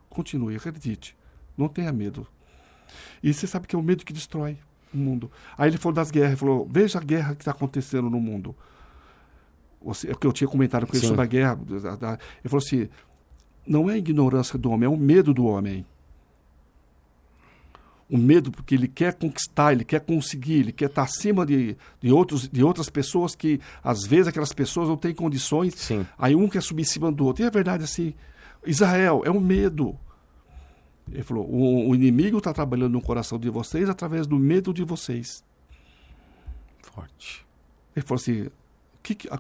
Continue, acredite. Não tenha medo. E você sabe que é o medo que destrói o mundo. Aí ele falou das guerras, ele falou, veja a guerra que está acontecendo no mundo. É que eu tinha comentado com ele sobre a guerra. Ele falou assim, não é a ignorância do homem, é o medo do homem. O medo porque ele quer conquistar, ele quer conseguir, ele quer estar acima de outras pessoas que, às vezes, aquelas pessoas não têm condições. Sim. Aí um quer subir em cima do outro. E é verdade assim, Israel, é o medo. Ele falou, o inimigo está trabalhando no coração de vocês através do medo de vocês. Forte. Ele falou assim,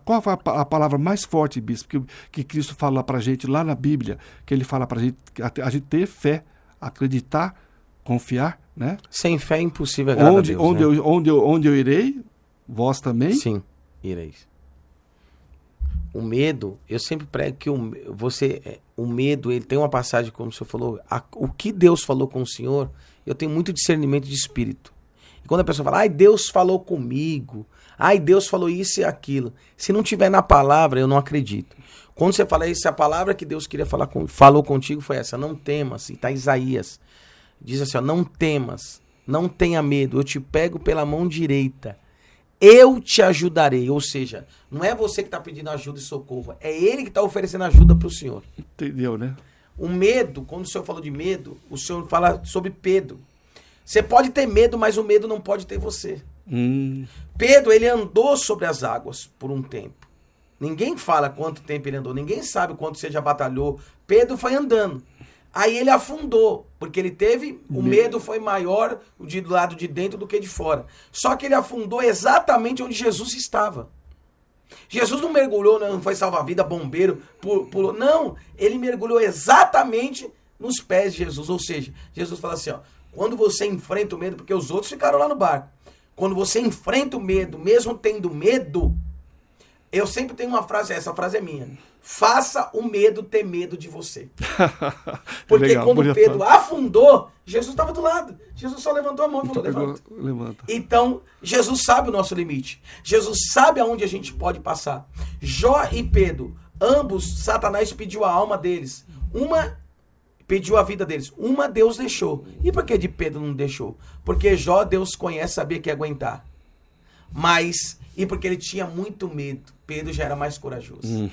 qual foi a palavra mais forte, bispo, que Cristo fala para a gente lá na Bíblia, que ele fala para a gente ter fé, acreditar, confiar, né? Sem fé é impossível agradar a Deus, onde eu irei, vós também? Sim, ireis. O medo, eu sempre prego que o medo, ele tem uma passagem, como o senhor falou, o que Deus falou com o senhor, eu tenho muito discernimento de espírito. E quando a pessoa fala, ai, Deus falou comigo, ai, Deus falou isso e aquilo, se não tiver na palavra, eu não acredito. Quando você fala isso, a palavra que Deus queria falar falou contigo foi essa, não temas, e está Isaías. Diz assim, ó, não temas, não tenha medo, eu te pego pela mão direita, eu te ajudarei. Ou seja, não é você que está pedindo ajuda e socorro, é ele que está oferecendo ajuda para o senhor. Entendeu, né? O medo, quando o senhor falou de medo, o senhor fala sobre Pedro. Você pode ter medo, mas o medo não pode ter você. Pedro, ele andou sobre as águas por um tempo. Ninguém fala quanto tempo ele andou, ninguém sabe quanto você já batalhou. Pedro foi andando. Aí ele afundou, porque ele teve, o medo foi maior do lado de dentro do que de fora. Só que ele afundou exatamente onde Jesus estava. Jesus não mergulhou, não foi salva-vida, bombeiro, pulou. Não, ele mergulhou exatamente nos pés de Jesus. Ou seja, Jesus fala assim, ó, quando você enfrenta o medo, porque os outros ficaram lá no barco. Quando você enfrenta o medo, mesmo tendo medo, eu sempre tenho uma frase, essa frase é minha. Faça o medo ter medo de você. Porque legal, quando Pedro afundou, Jesus estava do lado. Jesus só levantou a mão e falou, levanta. Então, Jesus sabe o nosso limite. Jesus sabe aonde a gente pode passar. Jó e Pedro, ambos, Satanás pediu a alma deles. Uma pediu a vida deles. Uma Deus deixou. E por que de Pedro não deixou? Porque Jó, Deus conhece, sabia que ia aguentar. Mas, e porque ele tinha muito medo. Pedro já era mais corajoso.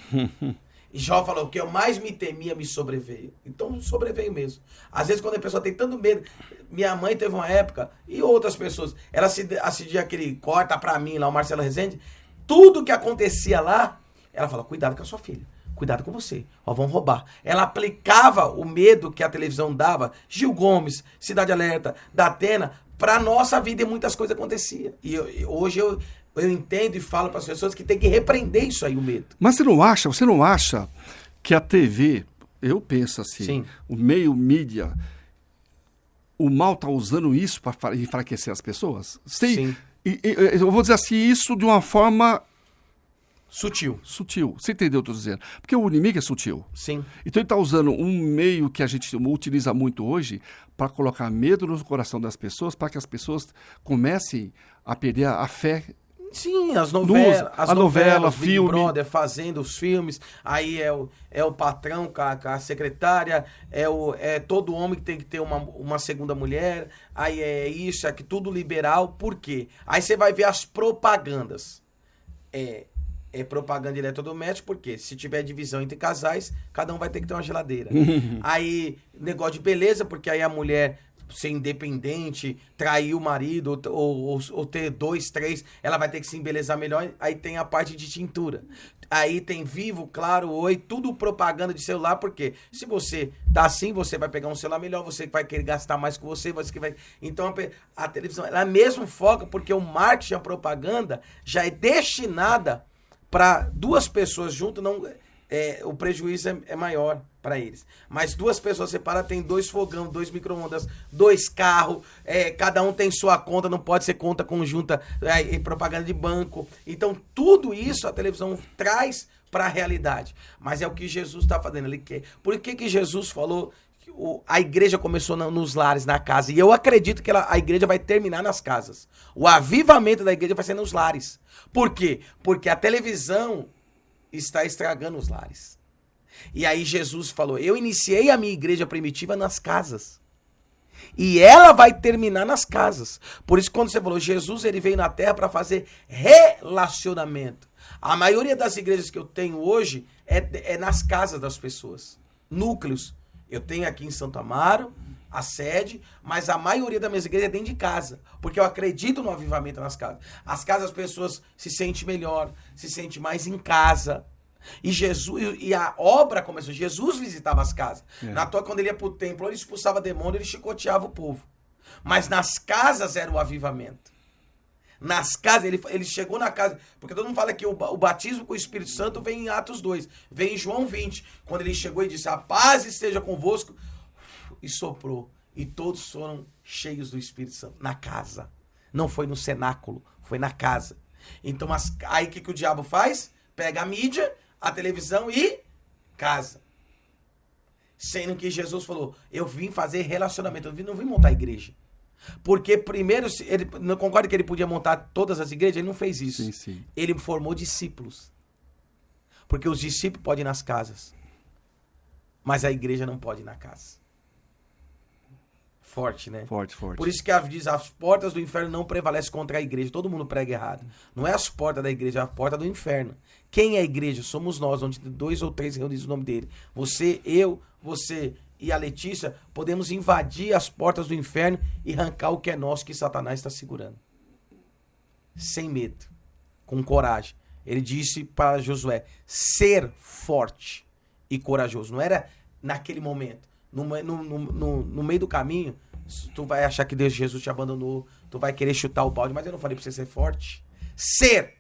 E Jó falou, o que eu mais me temia me sobreveio. Então sobreveio mesmo. Às vezes quando a pessoa tem tanto medo, minha mãe teve uma época, e outras pessoas, ela assistia aquele Corta Pra Mim lá, o Marcelo Rezende, tudo que acontecia lá, ela falou, cuidado com a sua filha, cuidado com você, ó, vão roubar. Ela aplicava o medo que a televisão dava, Gil Gomes, Cidade Alerta, da Atena, pra nossa vida e muitas coisas aconteciam. E hoje eu entendo e falo para as pessoas que tem que repreender isso aí, o medo. Mas você não acha que a TV, eu penso assim, Sim. o meio mídia, o mal está usando isso para enfraquecer as pessoas? Sim. Eu vou dizer assim, isso de uma forma Sutil. sutil. Você entendeu o que eu estou dizendo? Porque o inimigo é sutil. Sim. Então ele está usando um meio que a gente utiliza muito hoje para colocar medo no coração das pessoas, para que as pessoas comecem a perder a fé. Sim, as novelas, Big filme. Brother fazendo os filmes, aí é o patrão com a secretária, é todo homem que tem que ter uma segunda mulher, aí é isso, é que tudo liberal, por quê? Aí você vai ver as propagandas. É propaganda de eletrodoméstico, porque se tiver divisão entre casais, cada um vai ter que ter uma geladeira. Aí, negócio de beleza, porque aí a mulher ser independente, trair o marido, ou ter 2, 3, ela vai ter que se embelezar melhor. Aí tem a parte de tintura. Aí tem Vivo, Claro, Oi, tudo propaganda de celular, porque se você tá assim, você vai pegar um celular melhor, você vai querer gastar mais com você vai... Então a televisão, ela mesmo foca, porque o marketing, a propaganda, já é destinada para 2 pessoas juntas, não, o prejuízo é maior para eles. Mas 2 pessoas separadas tem 2 fogão, 2 micro-ondas, 2 carros, cada um tem sua conta, não pode ser conta conjunta, propaganda de banco. Então, tudo isso a televisão traz para a realidade. Mas é o que Jesus está fazendo. Ele quer. Por que Jesus falou que a igreja começou nos lares, na casa? E eu acredito que a igreja vai terminar nas casas. O avivamento da igreja vai ser nos lares. Por quê? Porque a televisão está estragando os lares. E aí Jesus falou, eu iniciei a minha igreja primitiva nas casas. E ela vai terminar nas casas. Por isso, quando você falou, Jesus ele veio na terra para fazer relacionamento. A maioria das igrejas que eu tenho hoje é nas casas das pessoas. Núcleos. Eu tenho aqui em Santo Amaro a sede, mas a maioria das minhas igrejas é dentro de casa, porque eu acredito no avivamento nas casas. As casas as pessoas se sentem melhor, se sentem mais em casa. E Jesus, e a obra começou, Jesus visitava as casas. Na toa, quando ele ia pro templo, ele expulsava demônio, ele chicoteava o povo. Mas nas casas era o avivamento. Nas casas, ele chegou na casa, porque todo mundo fala que o batismo com o Espírito Santo vem em Atos 2, vem em João 20, quando ele chegou e disse, a paz esteja convosco, e soprou, e todos foram cheios do Espírito Santo, na casa. Não foi no cenáculo, foi na casa. Então, aí o que o diabo faz? Pega a mídia, a televisão e casa. Sendo que Jesus falou, eu vim fazer relacionamento, eu não vim montar igreja. Porque primeiro, ele não concorda que ele podia montar todas as igrejas? Ele não fez isso. Sim, sim. Ele formou discípulos. Porque os discípulos podem ir nas casas. Mas a igreja não pode ir na casa. Forte, né? Forte, forte. Por isso que diz, as portas do inferno não prevalecem contra a igreja. Todo mundo prega errado. Não é as portas da igreja, é a porta do inferno. Quem é a igreja? Somos nós, onde 2 ou 3 reunidos o nome dele. Você, eu, você e a Letícia podemos invadir as portas do inferno e arrancar o que é nosso, que Satanás está segurando. Sem medo. Com coragem. Ele disse para Josué, ser forte e corajoso. Não era naquele momento. No meio do caminho, tu vai achar que Deus, Jesus te abandonou, tu vai querer chutar o balde, mas eu não falei pra você ser forte. Ser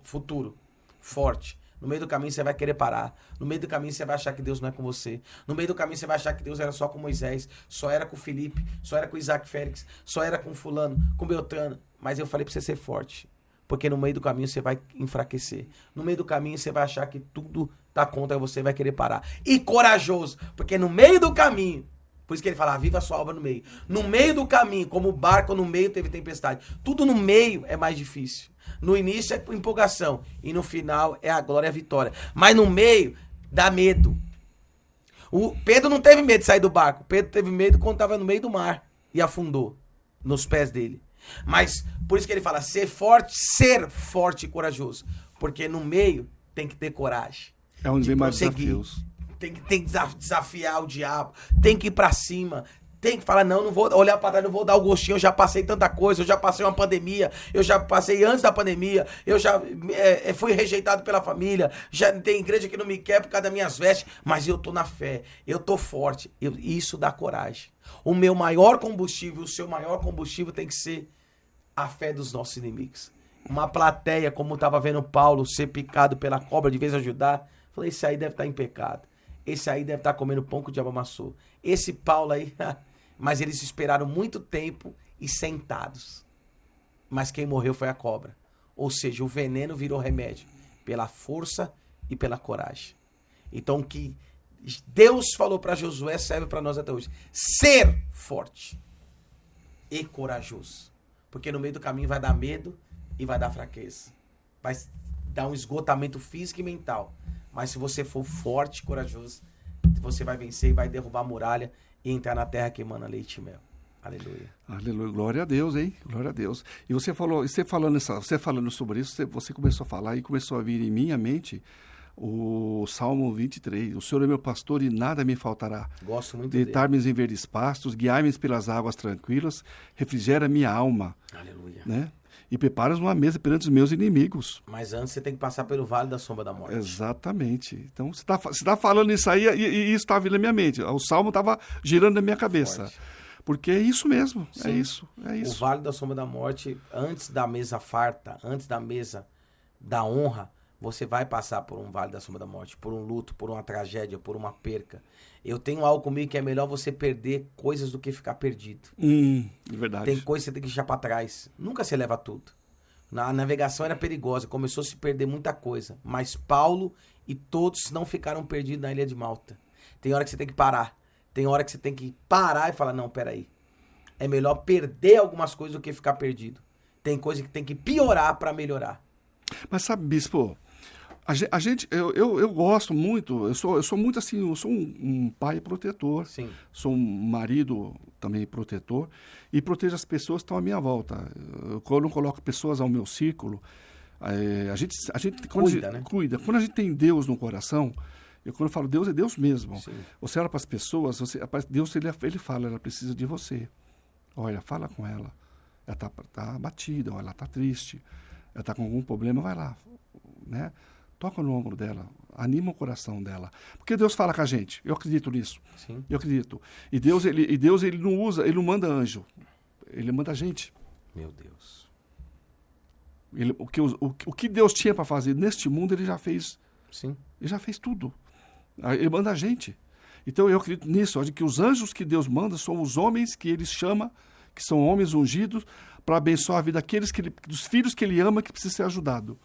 futuro, forte. No meio do caminho você vai querer parar. No meio do caminho você vai achar que Deus não é com você. No meio do caminho você vai achar que Deus era só com Moisés, só era com Felipe, só era com Isaac Félix, só era com fulano, com Beltrano. Mas eu falei pra você ser forte. Porque no meio do caminho você vai enfraquecer. No meio do caminho você vai achar que tudo tá contra você, vai querer parar. E corajoso, porque no meio do caminho, por isso que ele fala, viva a sua obra no meio. No meio do caminho, como o barco no meio teve tempestade. Tudo no meio é mais difícil. No início é empolgação. E no final é a glória e a vitória. Mas no meio, dá medo. O Pedro não teve medo de sair do barco. Pedro teve medo quando estava no meio do mar. E afundou nos pés dele. Mas, por isso que ele fala, ser forte e corajoso. Porque no meio tem que ter coragem. É onde vem mais desafios. Tem que desafiar o diabo. Tem que ir pra cima. Tem que falar, não vou olhar pra trás, não vou dar o gostinho. Eu já passei tanta coisa, eu já passei uma pandemia. Eu já passei antes da pandemia. Eu já fui rejeitado pela família. Já tem igreja que não me quer por causa das minhas vestes. Mas eu tô na fé. Eu tô forte. Isso dá coragem. O meu maior combustível, o seu maior combustível tem que ser a fé dos nossos inimigos. Uma plateia, como estava vendo Paulo ser picado pela cobra, de vez ajudar. Falei, esse aí deve estar em pecado. esse aí deve estar comendo pão que o diabo amassou. Esse Paulo aí, mas eles esperaram muito tempo e sentados. Mas quem morreu foi a cobra. Ou seja, o veneno virou remédio pela força e pela coragem. Então o que Deus falou para Josué serve para nós até hoje. Ser forte e corajoso. Porque no meio do caminho vai dar medo e vai dar fraqueza. Vai dar um esgotamento físico e mental. Mas se você for forte e corajoso, você vai vencer e vai derrubar a muralha e entrar na terra que emana leite e mel. Aleluia. Aleluia. Glória a Deus, hein? Glória a Deus. E você falando sobre isso, você começou a falar e começou a vir em minha mente o Salmo 23. O Senhor é meu pastor e nada me faltará. Gosto muito dele. Deitar-me em verdes pastos, guiar-me pelas águas tranquilas, refrigera minha alma. Aleluia. Né? E preparas uma mesa perante os meus inimigos. Mas antes você tem que passar pelo vale da sombra da morte. Exatamente. Então você tá falando isso aí e isso estava vindo na minha mente. O Salmo estava girando na minha cabeça. Forte. Porque é isso mesmo. Sim. É isso. O vale da sombra da morte, antes da mesa farta, antes da mesa da honra, você vai passar por um vale da sombra da morte, por um luto, por uma tragédia, por uma perca. Eu tenho algo comigo que é melhor você perder coisas do que ficar perdido. É verdade. Tem coisas que você tem que deixar para trás. Nunca se leva tudo. A navegação era perigosa, começou a se perder muita coisa. Mas Paulo e todos não ficaram perdidos na ilha de Malta. Tem hora que você tem que parar. Tem hora que você tem que parar e falar, não, peraí. É melhor perder algumas coisas do que ficar perdido. Tem coisa que tem que piorar para melhorar. Mas sabe, bispo, a gente, eu gosto muito, eu sou muito assim, eu sou um pai protetor. Sim. Sou um marido também protetor e protejo as pessoas que estão à minha volta. Quando eu coloco pessoas ao meu círculo, a gente cuida. Quando a gente tem Deus no coração, quando eu falo Deus, é Deus mesmo. Sim. Você olha para as pessoas, Deus ele fala, ela precisa de você. Olha, fala com ela. Ela tá abatida, ela tá triste, ela tá com algum problema, vai lá, né? Toca no ombro dela, anima o coração dela. Porque Deus fala com a gente. Eu acredito nisso. Sim. Eu acredito. E Deus ele não manda anjo. Ele manda a gente. Meu Deus. O que Deus tinha para fazer neste mundo, ele já fez. Sim. Ele já fez tudo. Ele manda a gente. Então eu acredito nisso, de que os anjos que Deus manda são os homens que ele chama, que são homens ungidos, para abençoar a vida dos filhos que ele ama, que precisa ser ajudado.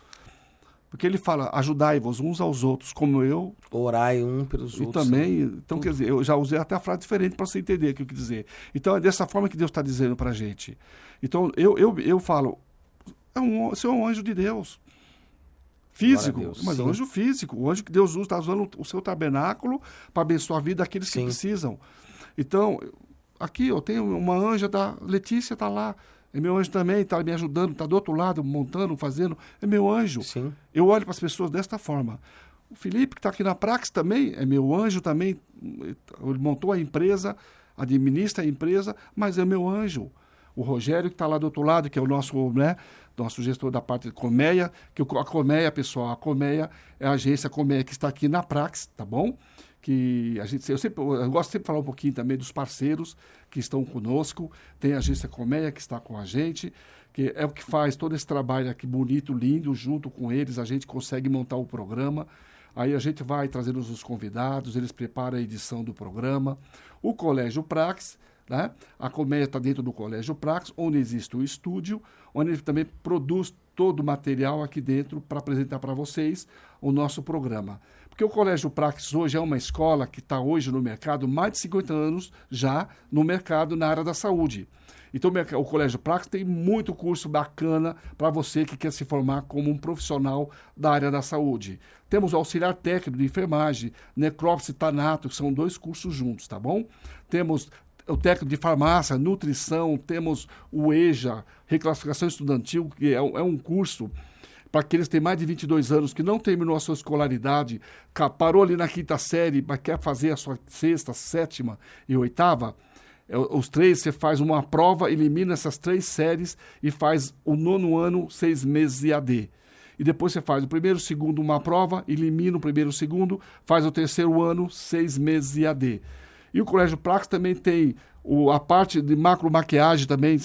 Porque ele fala, ajudai-vos uns aos outros, como eu. Orai um pelos outros. E também, então quer dizer, eu já usei até a frase diferente para você entender o que eu quis dizer. Então é dessa forma que Deus está dizendo para a gente. Então eu falo, você é um anjo de Deus. Físico, mas é um anjo físico. O anjo que Deus usa, está usando o seu tabernáculo para abençoar a vida daqueles que precisam. Então, aqui eu tenho uma anja da Letícia, está lá. É meu anjo também, está me ajudando, está do outro lado, montando, fazendo. É meu anjo. Sim. Eu olho para as pessoas desta forma. O Felipe, que está aqui na Praxis também, é meu anjo também. Ele montou a empresa, administra a empresa, mas é meu anjo. O Rogério, que está lá do outro lado, que é o nosso gestor da parte de Colmeia, a Colmeia, pessoal, a Colmeia é a agência Colmeia que está aqui na Praxis, tá bom? Que eu gosto sempre de falar um pouquinho também dos parceiros que estão conosco. Tem a agência Colmeia que está com a gente, que é o que faz todo esse trabalho aqui bonito, lindo, junto com eles a gente consegue montar o programa. Aí a gente vai trazendo os convidados, eles preparam a edição do programa. O Colégio Praxis, né? A Colmeia está dentro do Colégio Praxis, onde existe o estúdio, onde ele também produz todo o material aqui dentro para apresentar para vocês o nosso programa. Porque o Colégio Praxis hoje é uma escola que está hoje no mercado, mais de 50 anos já no mercado na área da saúde. Então o Colégio Praxis tem muito curso bacana para você que quer se formar como um profissional da área da saúde. Temos o auxiliar técnico de enfermagem, necrópsia e tanato, que são 2 cursos juntos, tá bom? Temos o técnico de farmácia, nutrição, temos o EJA, reclassificação estudantil, que é um curso para aqueles que têm mais de 22 anos, que não terminou a sua escolaridade, parou ali na 5ª série, mas quer fazer a sua 6ª, 7ª e 8ª. Os 3, você faz uma prova, elimina essas 3 séries e faz o 9º ano, 6 meses EAD. E depois você faz o 1º, 2º, uma prova, elimina o 1º, 2º, faz o 3º ano, 6 meses EAD. E o Colégio Praxis também tem a parte de macromaquiagem também.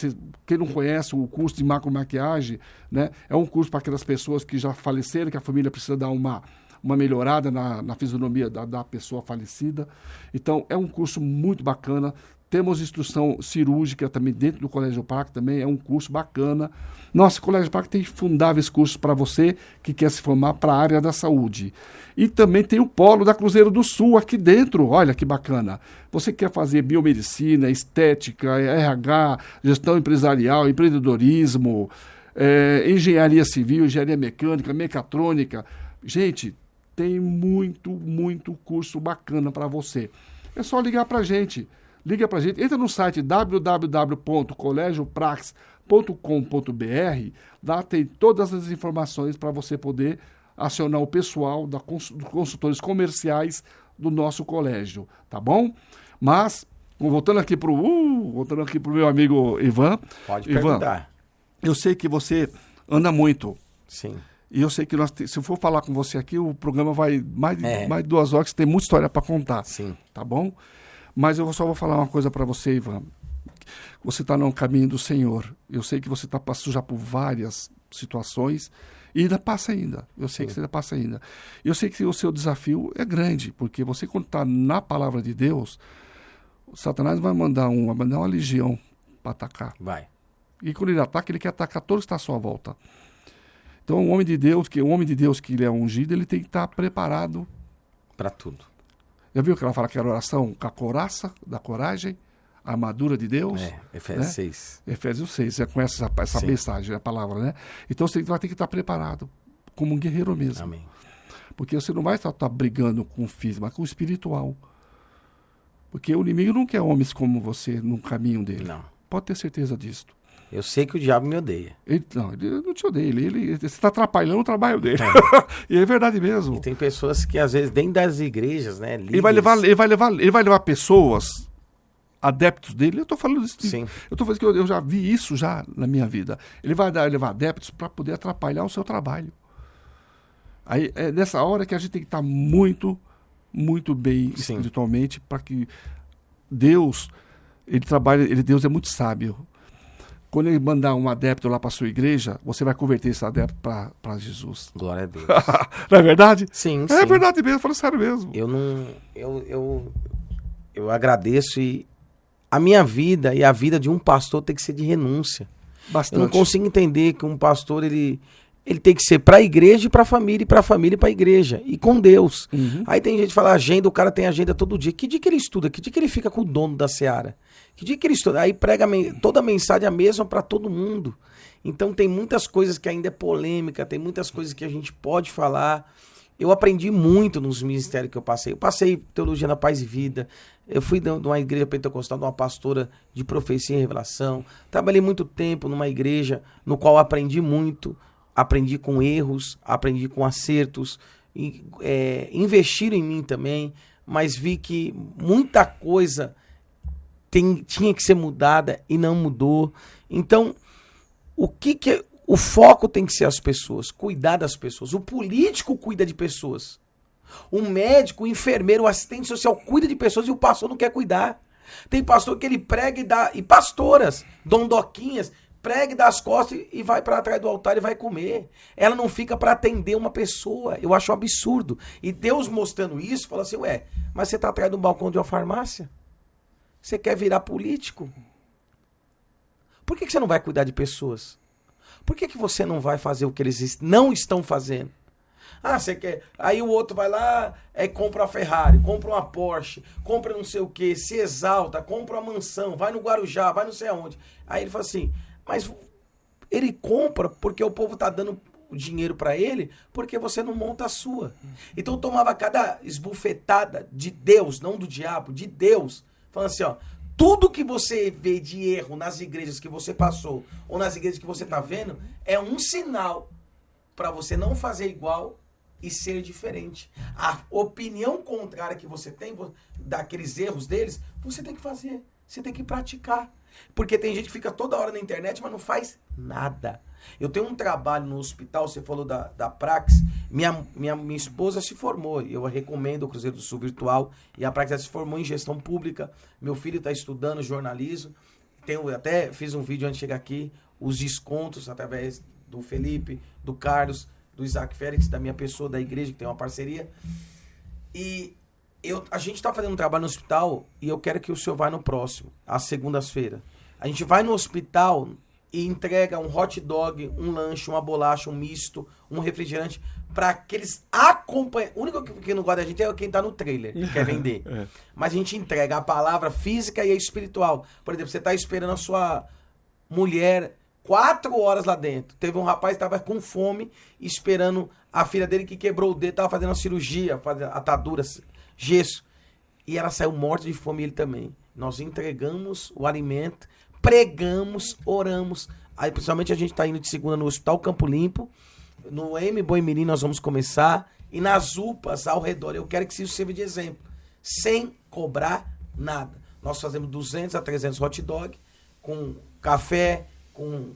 Quem não conhece o curso de macromaquiagem, né, é um curso para aquelas pessoas que já faleceram, que a família precisa dar uma uma melhorada na fisionomia da pessoa falecida. Então, é um curso muito bacana. Temos instrução cirúrgica também dentro do Colégio Parque, também é um curso bacana. Nosso Colégio Parque tem fundáveis cursos para você que quer se formar para a área da saúde. E também tem o polo da Cruzeiro do Sul aqui dentro, olha que bacana. Você quer fazer biomedicina, estética, RH, gestão empresarial, empreendedorismo, engenharia civil, engenharia mecânica, mecatrônica. Gente, tem muito curso bacana para você. É só ligar para a gente. Liga para a gente, entra no site www.colegioprax.com.br, lá tem todas as informações para você poder acionar o pessoal dos consultores comerciais do nosso colégio, tá bom? Mas, voltando aqui pro meu amigo Ivan. Pode Ivan, perguntar. eu sei que você anda muito. Sim. E eu sei que se eu for falar com você aqui, o programa vai mais de 2 horas, que tem muita história para contar. Sim. Tá bom? Mas eu só vou falar uma coisa para você, Ivan. Você está no caminho do Senhor. Eu sei que você passou já por várias situações e ainda passa ainda. Eu sei que você ainda passa ainda. Eu sei que o seu desafio é grande, porque você, quando está na palavra de Deus, o Satanás vai mandar uma legião para atacar. Vai. E quando ele ataca, ele quer atacar todos que estão à sua volta. Então, o homem de Deus que ele é ungido, ele tem que estar preparado para tudo. Já viu que ela fala que era oração com a couraça da coragem, a armadura de Deus? Efésios 6. Efésios 6, você conhece essa mensagem, a palavra, né? Então você vai ter que estar preparado, como um guerreiro mesmo. Amém. Porque você não vai estar brigando com o físico, mas com o espiritual. Porque o inimigo não quer homens como você no caminho dele. Não. Pode ter certeza disso. Eu sei que o diabo me odeia. Ele não te odeia, você está atrapalhando o trabalho dele. E é verdade mesmo. E tem pessoas que, às vezes, dentro das igrejas, né? Ele vai levar pessoas, adeptos dele. Eu estou falando isso. Sim. Eu estou falando que eu já vi isso já na minha vida. Ele vai levar adeptos para poder atrapalhar o seu trabalho. Aí é nessa hora que a gente tem que estar muito bem espiritualmente, para que Deus, Deus é muito sábio. Quando ele mandar um adepto lá para sua igreja, você vai converter esse adepto para Jesus. Glória a Deus. Não é verdade? Sim, É verdade mesmo, falo sério mesmo. Eu agradeço, e a minha vida e a vida de um pastor tem que ser de renúncia. Bastante. Eu não consigo entender que um pastor, ele tem que ser para a igreja e para a família, e para a família e para a igreja, e com Deus. Uhum. Aí tem gente que fala agenda, o cara tem agenda todo dia. Que dia que ele estuda? Que dia que ele fica com o dono da seara? Que dia que ele estuda? Aí prega toda a mensagem a mesma para todo mundo. Então tem muitas coisas que ainda é polêmica, tem muitas coisas que a gente pode falar. Eu aprendi muito nos ministérios que eu passei. Eu passei teologia na Paz e Vida. Eu fui de uma igreja pentecostal, de uma pastora de profecia e revelação. Trabalhei muito tempo numa igreja no qual aprendi muito. Aprendi com erros, aprendi com acertos. Investiram em mim também, mas vi que muita coisa tinha que ser mudada e não mudou. Então, o foco tem que ser as pessoas, cuidar das pessoas. O político cuida de pessoas. O médico, o enfermeiro, o assistente social cuida de pessoas e o pastor não quer cuidar. Tem pastor que ele prega e pastoras, dondoquinhas, prega e dá as costas e vai para trás do altar e vai comer. Ela não fica para atender uma pessoa. Eu acho um absurdo. E Deus mostrando isso, fala assim, mas você está atrás do balcão de uma farmácia? Você quer virar político? Por que você não vai cuidar de pessoas? Por que você não vai fazer o que eles não estão fazendo? Você quer... Aí o outro vai lá, compra uma Ferrari, compra uma Porsche, compra não sei o que, se exalta, compra uma mansão, vai no Guarujá, vai não sei aonde. Aí ele fala assim, mas ele compra porque o povo tá dando o dinheiro para ele, porque você não monta a sua. Então eu tomava cada esbufetada de Deus, não do diabo, de Deus, falando assim, tudo que você vê de erro nas igrejas que você passou, ou nas igrejas que você tá vendo, é um sinal para você não fazer igual e ser diferente. A opinião contrária que você tem daqueles erros deles, você tem que fazer, você tem que praticar. Porque tem gente que fica toda hora na internet, mas não faz nada. Eu tenho um trabalho no hospital, você falou da Prax, minha esposa se formou, eu recomendo o Cruzeiro do Sul Virtual, e a Prax se formou em gestão pública, meu filho está estudando jornalismo, até fiz um vídeo antes de chegar aqui, os descontos através do Felipe, do Carlos, do Isaac Félix, da minha pessoa, da igreja, que tem uma parceria. E a gente tá fazendo um trabalho no hospital e eu quero que o senhor vá no próximo, às segundas-feiras. A gente vai no hospital e entrega um hot dog, um lanche, uma bolacha, um misto, um refrigerante, para aqueles acompanhantes. O único que não gosta da gente é quem tá no trailer, que quer vender. Mas a gente entrega a palavra física e a espiritual. Por exemplo, você tá esperando a sua mulher 4 horas lá dentro. Teve um rapaz que tava com fome, esperando a filha dele que quebrou o dedo, tava fazendo uma cirurgia, fazendo atadura, gesso. E ela saiu morta de fome, ele também. Nós entregamos o alimento, pregamos, oramos. Aí, principalmente, a gente tá indo de segunda no Hospital Campo Limpo. No M Boi Mirim nós vamos começar. E nas UPAs ao redor. Eu quero que isso sirva de exemplo. Sem cobrar nada. Nós fazemos 200 a 300 hot dog com café, com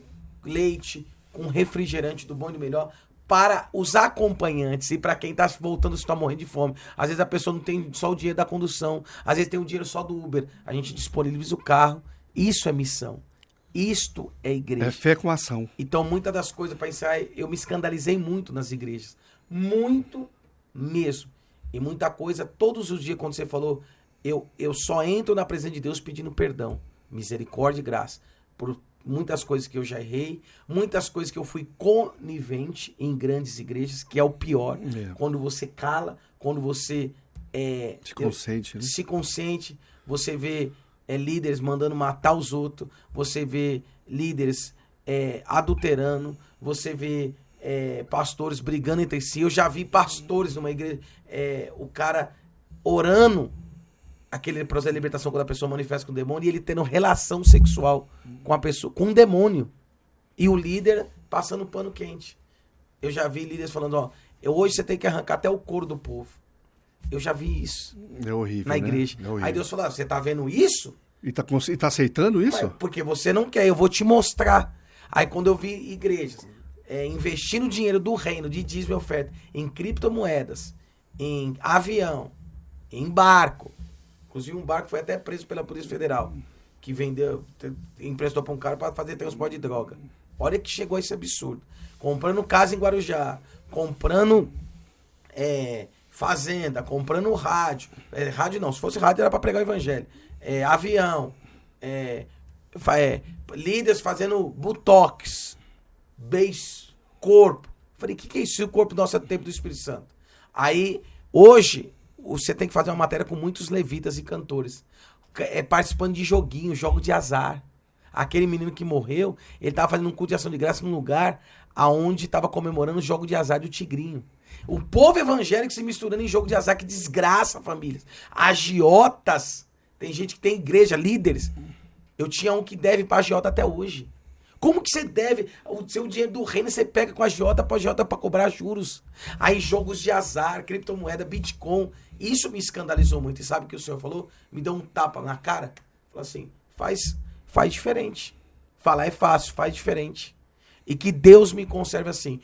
leite, com refrigerante do bom e do melhor, para os acompanhantes e para quem está voltando, se está morrendo de fome. Às vezes a pessoa não tem só o dinheiro da condução, às vezes tem o dinheiro só do Uber. A gente disponibiliza o carro. Isso é missão. Isto é igreja. É fé com ação. Então, muitas das coisas, para encerrar, eu me escandalizei muito nas igrejas. Muito mesmo. E muita coisa, todos os dias, quando você falou, eu só entro na presença de Deus pedindo perdão, misericórdia e graça, por muitas coisas que eu já errei, muitas coisas que eu fui conivente em grandes igrejas, que é o pior. Quando você cala, quando você se consente, você vê líderes mandando matar os outros, você vê líderes adulterando, você vê pastores brigando entre si. Eu já vi pastores numa igreja, o cara orando aquele processo de libertação quando a pessoa manifesta com o demônio e ele tendo relação sexual com a pessoa, com um demônio. E o líder passando pano quente. Eu já vi líderes falando, hoje você tem que arrancar até o couro do povo. Eu já vi isso. É horrível, na igreja. É horrível. Aí Deus falou, você tá vendo isso? E tá aceitando isso? Porque você não quer, eu vou te mostrar. Aí quando eu vi igrejas investindo dinheiro do reino, de dízimo e oferta, em criptomoedas, em avião, em barco. Inclusive um barco foi até preso pela Polícia Federal, que emprestou para um cara para fazer transporte de droga. Olha que chegou a esse absurdo. Comprando casa em Guarujá, comprando fazenda, comprando rádio. Rádio não, se fosse rádio era para pregar o evangelho. Avião, líderes fazendo botox, beijo, corpo. Falei, o que é isso? O corpo nosso é o templo do Espírito Santo. Aí, hoje, você tem que fazer uma matéria com muitos levitas e cantores, participando de jogo de azar. Aquele menino que morreu, ele estava fazendo um culto de ação de graça num lugar onde estava comemorando o jogo de azar do Tigrinho. O povo evangélico se misturando em jogo de azar, que desgraça, famílias. Agiotas, tem gente que tem igreja, líderes. Eu tinha um que deve para agiota até hoje. Como que você deve o seu dinheiro do reino, você pega com a agiota para cobrar juros? Aí jogos de azar, criptomoeda, Bitcoin, isso me escandalizou muito. E sabe o que o senhor falou? Me deu um tapa na cara. Falou assim, faz diferente. Falar é fácil, faz diferente. E que Deus me conserve assim.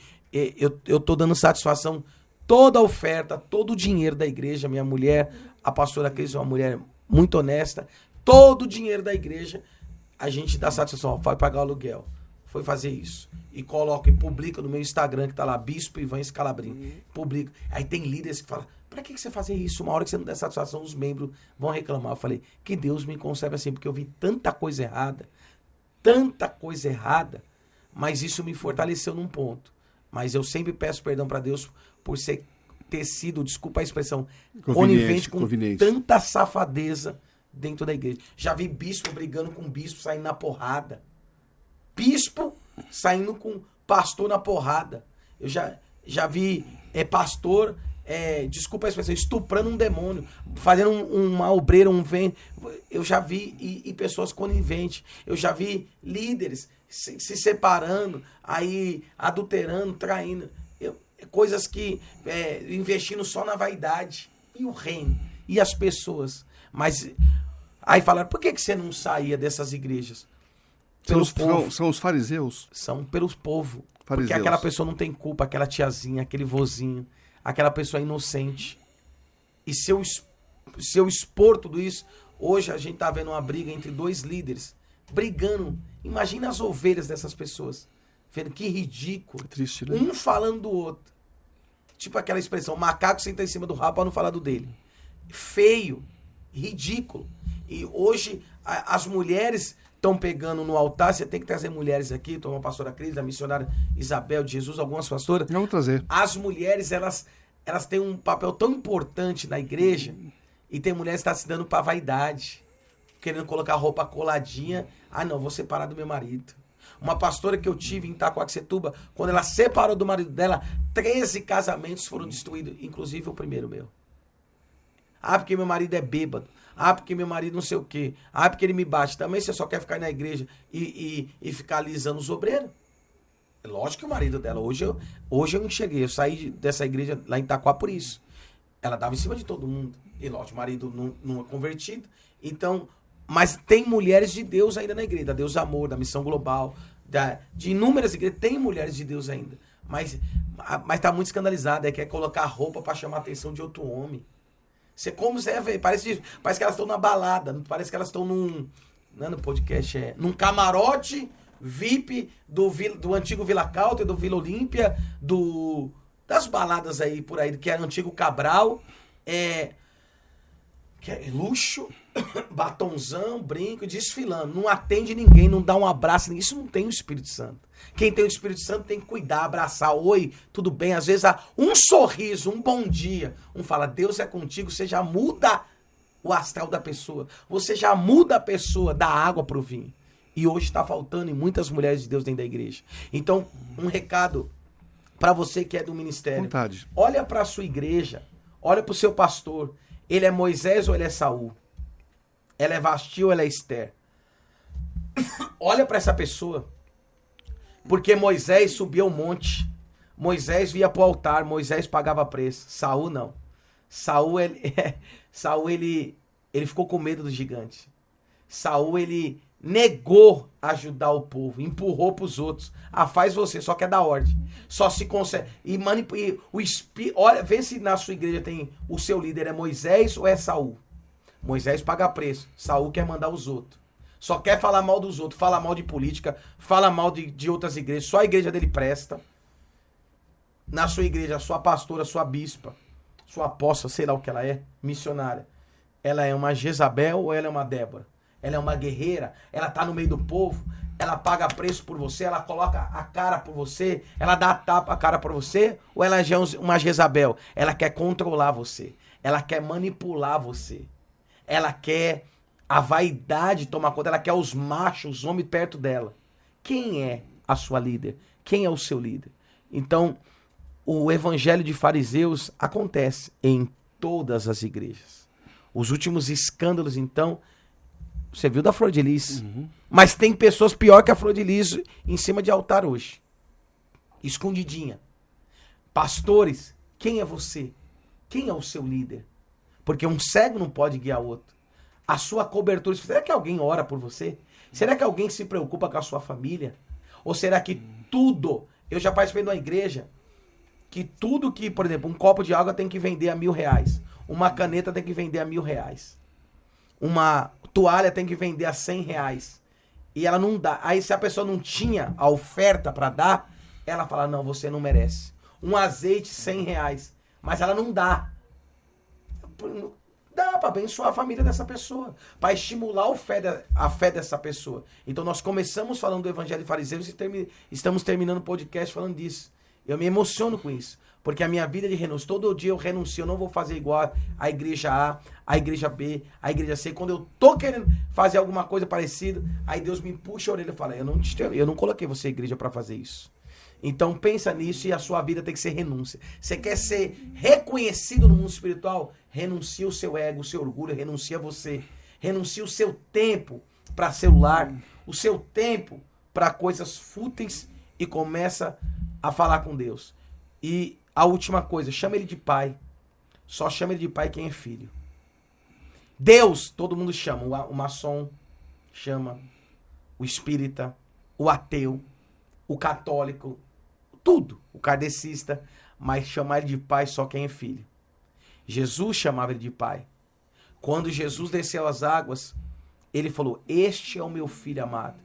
Eu tô dando satisfação, toda a oferta, todo o dinheiro da igreja, minha mulher, a pastora Cris é uma mulher muito honesta, todo o dinheiro da igreja, a gente dá satisfação, vai pagar o aluguel, foi fazer isso. E coloca e publica no meu Instagram, que tá lá, Bispo Ivan Scalabrini. Publica. Aí tem líderes que falam, pra que você fazer isso? Uma hora que você não der satisfação, os membros vão reclamar. Eu falei, que Deus me conserve assim, porque eu vi tanta coisa errada, mas isso me fortaleceu num ponto. Mas eu sempre peço perdão para Deus por ter sido, desculpa a expressão, conivente com tanta safadeza dentro da igreja. Já vi bispo brigando com bispo, saindo na porrada. Bispo saindo com pastor na porrada. Eu já vi pastor, desculpa a expressão, estuprando um demônio, fazendo uma obreira, eu já vi e pessoas coniventes. Eu já vi líderes se separando, aí adulterando, traindo. Coisas que investindo só na vaidade. E o reino, e as pessoas. Mas aí falaram, por que você não saía dessas igrejas? São os fariseus? São pelos povos. Porque aquela pessoa não tem culpa, aquela tiazinha, aquele vozinho, aquela pessoa inocente. E se eu expor tudo isso, hoje a gente tá vendo uma briga entre 2 líderes, brigando. Imagina as ovelhas dessas pessoas. Vendo que ridículo. É triste, né? Um falando do outro. Tipo aquela expressão, macaco senta em cima do rabo para não falar do dele. Feio, ridículo. E hoje as mulheres estão pegando no altar, você tem que trazer mulheres aqui, a pastora Cris, a missionária Isabel de Jesus, algumas pastoras. Vamos trazer. As mulheres, elas têm um papel tão importante na igreja, e tem mulheres que estão se dando para vaidade, querendo colocar roupa coladinha. Ah, não, vou separar do meu marido. Uma pastora que eu tive em Itacoaxetuba, quando ela separou do marido dela, 13 casamentos foram destruídos, inclusive o primeiro meu. Ah, porque meu marido é bêbado. Ah, porque meu marido não sei o quê. Ah, porque ele me bate. Também você só quer ficar na igreja e ficar alisando os obreiros. Lógico que o marido dela, hoje eu enxerguei, eu saí dessa igreja lá em Itaquá por isso. Ela dava em cima de todo mundo. E lógico, o marido não é convertido. Então, mas tem mulheres de Deus ainda na igreja, da Deus Amor, da Missão Global, de inúmeras igrejas, tem mulheres de Deus ainda. Mas tá muito escandalizada, quer colocar roupa para chamar a atenção de outro homem. Você como você vê, parece que elas estão na balada, parece que elas estão no podcast, num camarote VIP do antigo Vila Country, do Vila Olímpia, das baladas aí por aí, que era o antigo Cabral, que é luxo, batonzão, brinco, desfilando. Não atende ninguém, não dá um abraço. Isso não tem o Espírito Santo. Quem tem o Espírito Santo tem que cuidar, abraçar. Oi, tudo bem? Às vezes um sorriso, um bom dia. Um fala, Deus é contigo. Você já muda o astral da pessoa. Você já muda a pessoa da água para o vinho. E hoje está faltando em muitas mulheres de Deus dentro da igreja. Então, um recado para você que é do ministério. Vontade. Olha para a sua igreja. Olha para o seu pastor. Ele é Moisés ou ele é Saul? Ela é Vasti ou ela é Esther? Olha para essa pessoa. Porque Moisés subia ao monte. Moisés via para o altar. Moisés pagava preço. Saul não. Saul ele ficou com medo do gigante. Saul ele negou ajudar o povo. Empurrou para os outros. Ah, faz você, só quer dar ordem. Só se consegue. E o espírito. Olha, vê se na sua igreja tem o seu líder é Moisés ou é Saul. Moisés paga preço. Saul quer mandar os outros. Só quer falar mal dos outros. Fala mal de política. Fala mal de outras igrejas. Só a igreja dele presta. Na sua igreja, a sua pastora, a sua bispa, sua apóstola, sei lá o que ela é, missionária. Ela é uma Jezabel ou ela é uma Débora? Ela é uma guerreira? Ela tá no meio do povo? Ela paga preço por você? Ela coloca a cara por você? Ela dá a tapa a cara por você? Ou ela é uma Jezabel? Ela quer controlar você. Ela quer manipular você. Ela quer a vaidade tomar conta. Ela quer os machos, os homens perto dela. Quem é a sua líder? Quem é o seu líder? Então, o evangelho de fariseus acontece em todas as igrejas. Os últimos escândalos, então, você viu da Flor de Lis. Mas tem pessoas pior que a Flor de Lis em cima de altar hoje. Escondidinha. Pastores, quem é você? Quem é o seu líder? Porque um cego não pode guiar outro. A sua cobertura, será que alguém ora por você? Será que alguém se preocupa com a sua família? Ou será que tudo... Eu já participei de uma igreja que tudo que, por exemplo, um copo de água tem que vender a R$1.000. Uma caneta tem que vender a R$1.000. Uma toalha tem que vender a R$100. E ela não dá. Aí se a pessoa não tinha a oferta para dar, ela fala, não, você não merece. Um azeite, R$100. Mas ela não dá. Dá para abençoar a família dessa pessoa. Para estimular a fé dessa pessoa. Então nós começamos falando do evangelho de fariseus e estamos terminando o podcast falando disso. Eu me emociono com isso. Porque a minha vida de renúncia, todo dia eu renuncio, eu não vou fazer igual a igreja A, a igreja B, a igreja C. Quando eu tô querendo fazer alguma coisa parecida, aí Deus me puxa a orelha e fala, eu não coloquei você igreja para fazer isso. Então pensa nisso e a sua vida tem que ser renúncia. Você quer ser reconhecido no mundo espiritual? Renuncia o seu ego, o seu orgulho, renuncia você. Renuncia o seu tempo para celular, o seu tempo para coisas fúteis e começa a falar com Deus. E a última coisa, chama ele de pai. Só chama ele de pai quem é filho. Deus, todo mundo chama. O maçom chama. O espírita, o ateu, o católico, tudo. O kardecista. Mas chamar ele de pai só quem é filho. Jesus chamava ele de pai. Quando Jesus desceu as águas, ele falou, este é o meu filho amado,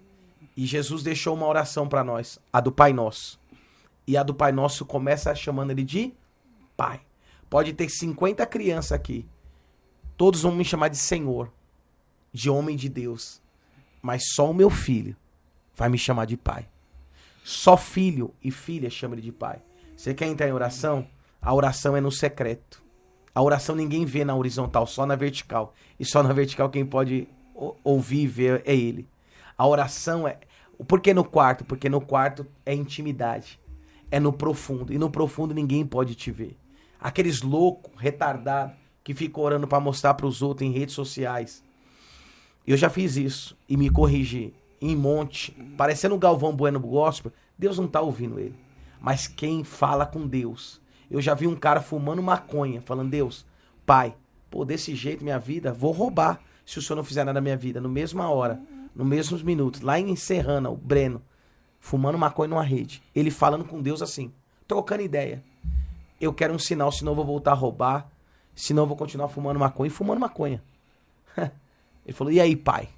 E Jesus deixou uma oração para nós, a do Pai Nosso. E a do Pai Nosso começa chamando ele de Pai. Pode ter 50 crianças aqui. Todos vão me chamar de Senhor, de homem de Deus. Mas só o meu filho vai me chamar de Pai. Só filho e filha chama ele de Pai. Você quer entrar em oração? A oração é no secreto. A oração ninguém vê na horizontal, só na vertical. E só na vertical quem pode ouvir e ver é ele. A oração é... Por que no quarto? Porque no quarto é intimidade. É no profundo. E no profundo ninguém pode te ver. Aqueles loucos, retardados, que ficam orando para mostrar para os outros em redes sociais. Eu já fiz isso e me corrigi em monte, parecendo o Galvão Bueno Gospel. Deus não tá ouvindo ele. Mas quem fala com Deus... Eu já vi um cara fumando maconha, falando, Deus, Pai, pô, desse jeito minha vida, vou roubar se o Senhor não fizer nada na minha vida. No mesma hora, nos mesmos minutos, lá em Serrana, o Breno, fumando maconha numa rede. Ele falando com Deus assim, trocando ideia. Eu quero um sinal, senão eu vou voltar a roubar, senão eu vou continuar fumando maconha e fumando maconha. Ele falou, e aí, Pai?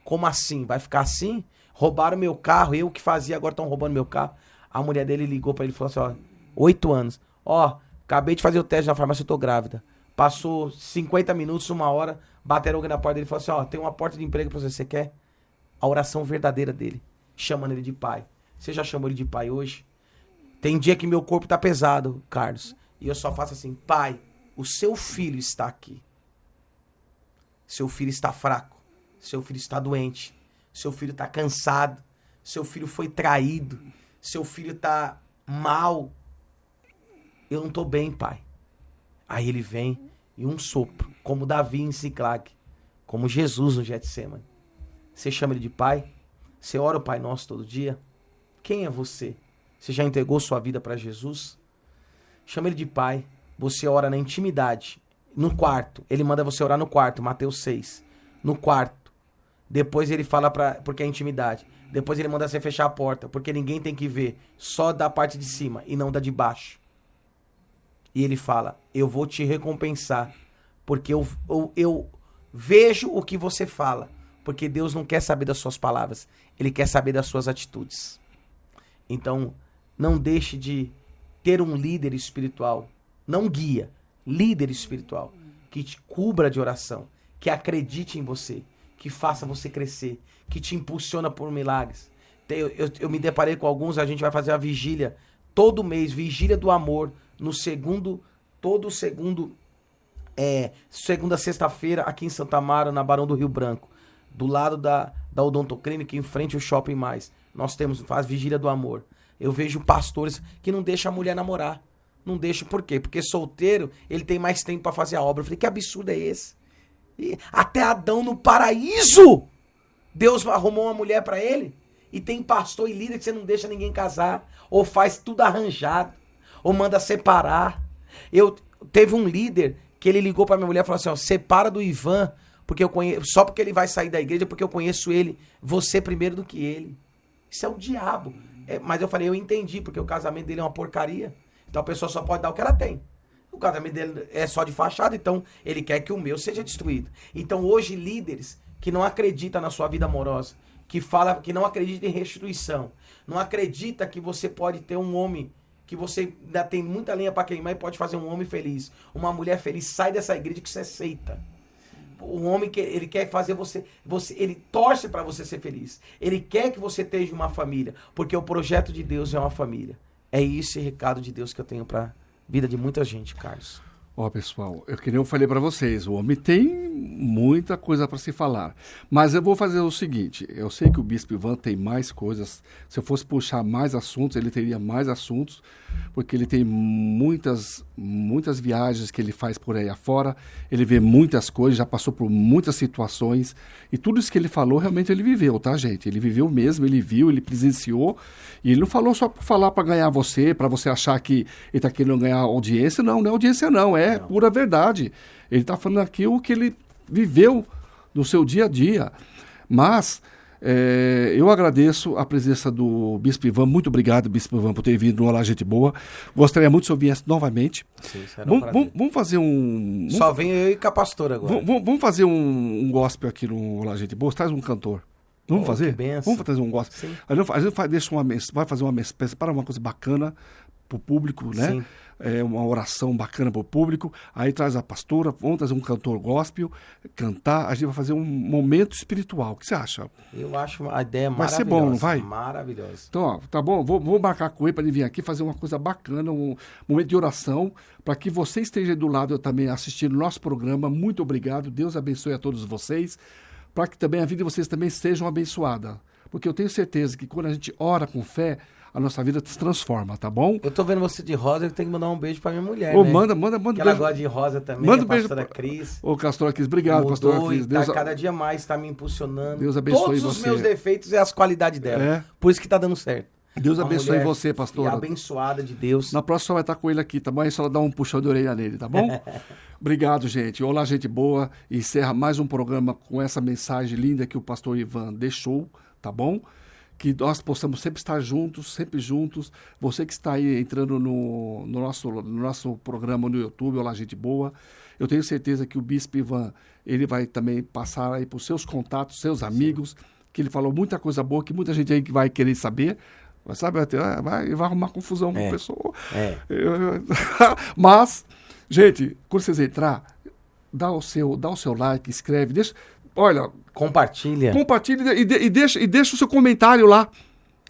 Como assim? Vai ficar assim? Roubaram meu carro, eu que fazia, agora estão roubando meu carro. A mulher dele ligou pra ele e falou assim, ó, 8 anos. Ó, acabei de fazer o teste na farmácia, eu tô grávida. Passou 50 minutos, 1 hora, bateram alguém na porta dele e falaram assim, ó, tem uma porta de emprego pra você, você quer? A oração verdadeira dele, chamando ele de pai. Você já chamou ele de pai hoje? Tem dia que meu corpo tá pesado, Carlos, e eu só faço assim, Pai, o seu filho está aqui. Seu filho está fraco, seu filho está doente, seu filho tá cansado, seu filho foi traído, seu filho tá mal. Eu não tô bem, Pai. Aí ele vem e um sopro, como Davi em Ziclag, como Jesus no Getsemane. Você chama ele de Pai? Você ora o Pai Nosso todo dia? Quem é você? Você já entregou sua vida para Jesus? Chama ele de Pai. Você ora na intimidade, no quarto. Ele manda você orar no quarto, Mateus 6. No quarto. Depois ele fala porque é intimidade. Depois ele manda você fechar a porta, porque ninguém tem que ver, só da parte de cima e não da de baixo. E ele fala, eu vou te recompensar, porque eu vejo o que você fala. Porque Deus não quer saber das suas palavras, Ele quer saber das suas atitudes. Então, não deixe de ter um líder espiritual, não guia, líder espiritual, que te cubra de oração, que acredite em você, que faça você crescer, que te impulsiona por milagres. Eu me deparei com alguns, a gente vai fazer a vigília todo mês, vigília do amor, segunda sexta-feira, aqui em Santa Amaro, na Barão do Rio Branco, do lado da Odontoclínica, em frente ao Shopping Mais. Nós faz vigília do amor. Eu vejo pastores que não deixam a mulher namorar. Não deixam, por quê? Porque solteiro, ele tem mais tempo para fazer a obra. Eu falei, que absurdo é esse? E até Adão no paraíso, Deus arrumou uma mulher para ele. E tem pastor e líder que você não deixa ninguém casar, ou faz tudo arranjado, ou manda separar. Teve um líder que ele ligou pra minha mulher e falou assim, ó, separa do Ivan, porque eu conheço, só porque ele vai sair da igreja, porque eu conheço ele, você primeiro do que ele. Isso é o diabo. Mas eu falei, eu entendi, porque o casamento dele é uma porcaria. Então a pessoa só pode dar o que ela tem. O casamento dele é só de fachada, então ele quer que o meu seja destruído. Então hoje líderes que não acreditam na sua vida amorosa, que não acreditam em restituição, não acredita que você pode ter um homem, que você ainda tem muita lenha para queimar e pode fazer um homem feliz, uma mulher feliz, sai dessa igreja que você aceita. Um homem que ele quer fazer você ele torce para você ser feliz. Ele quer que você tenha uma família, porque o projeto de Deus é uma família. É esse recado de Deus que eu tenho para vida de muita gente, Carlos. Ó, pessoal, que nem eu falei para vocês, o homem tem muita coisa para se falar. Mas eu vou fazer o seguinte, eu sei que o Bispo Ivan tem mais coisas, se eu fosse puxar mais assuntos, ele teria mais assuntos, porque ele tem muitas viagens que ele faz por aí afora, ele vê muitas coisas, já passou por muitas situações, e tudo isso que ele falou, realmente ele viveu, tá, gente? Ele viveu mesmo, ele viu, ele presenciou, e ele não falou só por falar para ganhar você, para você achar que ele tá querendo ganhar audiência, não é audiência não, é pura verdade. Ele está falando aqui o que ele viveu no seu dia a dia. Mas eu agradeço a presença do Bispo Ivan. Muito obrigado, Bispo Ivan, por ter vindo no Olá Gente Boa. Gostaria muito se eu viesse novamente. Sim, vamos fazer um... Só vem eu e com a pastora agora. Vamos fazer um gospel aqui no Olá Gente Boa. Traz um cantor. Vamos fazer? Que benção. Vamos fazer um gospel. Sim. A gente deixa vai fazer uma separa uma coisa bacana pro público, né? Sim. Uma oração bacana pro público. Aí traz a pastora, vamos trazer um cantor gospel, cantar. A gente vai fazer um momento espiritual. O que você acha? Eu acho uma ideia Vai maravilhosa. ser bom, não vai? Maravilhosa. Então, ó, tá bom? Vou marcar com ele para ele vir aqui fazer uma coisa bacana, um momento de oração, para que você esteja do lado também assistindo o nosso programa. Muito obrigado. Deus abençoe a todos vocês, para que também a vida de vocês também sejam abençoada. Porque eu tenho certeza que quando a gente ora com fé, a nossa vida se transforma, tá bom? Eu tô vendo você de rosa, eu tenho que mandar um beijo pra minha mulher, Ô, né? manda Que ela gosta de rosa também, Manda a um beijo pastora Cris. Ô, pastora Cris, obrigado, Mudou pastora e Cris. Deus, cada dia mais tá me impulsionando. Deus abençoe Todos os você. meus defeitos e as qualidades dela. É. Por isso que tá dando certo. Deus Uma abençoe mulher você, pastora. abençoada de Deus. Na próxima vai estar com ele aqui, tá bom? Aí só dá um puxão de orelha nele, tá bom? Obrigado, gente. Olá, gente boa. Encerra mais um programa com essa mensagem linda que o pastor Ivan deixou, tá bom? Que nós possamos sempre estar juntos, sempre juntos. Você que está aí entrando no nosso programa no YouTube, Olá, gente boa. Eu tenho certeza que o Bispo Ivan, ele vai também passar aí para os seus contatos, seus amigos, que ele falou muita coisa boa, que muita gente aí que vai querer saber. Mas, sabe, vai arrumar confusão com a pessoa. Mas, gente, quando vocês entrar, dá o seu like, escreve, deixa. Olha, compartilha e deixa o seu comentário lá.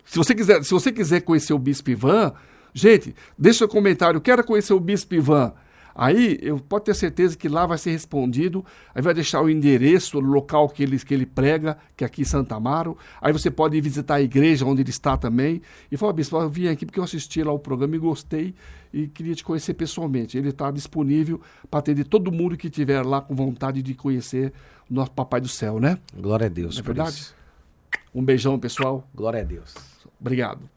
Se você quiser conhecer o Bispo Ivan, gente, deixa o seu comentário. Quero conhecer o Bispo Ivan. Aí, pode ter certeza que lá vai ser respondido. Aí vai deixar o endereço, o local que ele prega, que é aqui em Santa Amaro. Aí você pode ir visitar a igreja onde ele está também. E falar, bispo, eu vim aqui porque eu assisti lá o programa e gostei e queria te conhecer pessoalmente. Ele está disponível para atender todo mundo que estiver lá com vontade de conhecer o nosso Papai do Céu, né? Glória a Deus. Não é verdade? Um beijão, pessoal. Glória a Deus. Obrigado.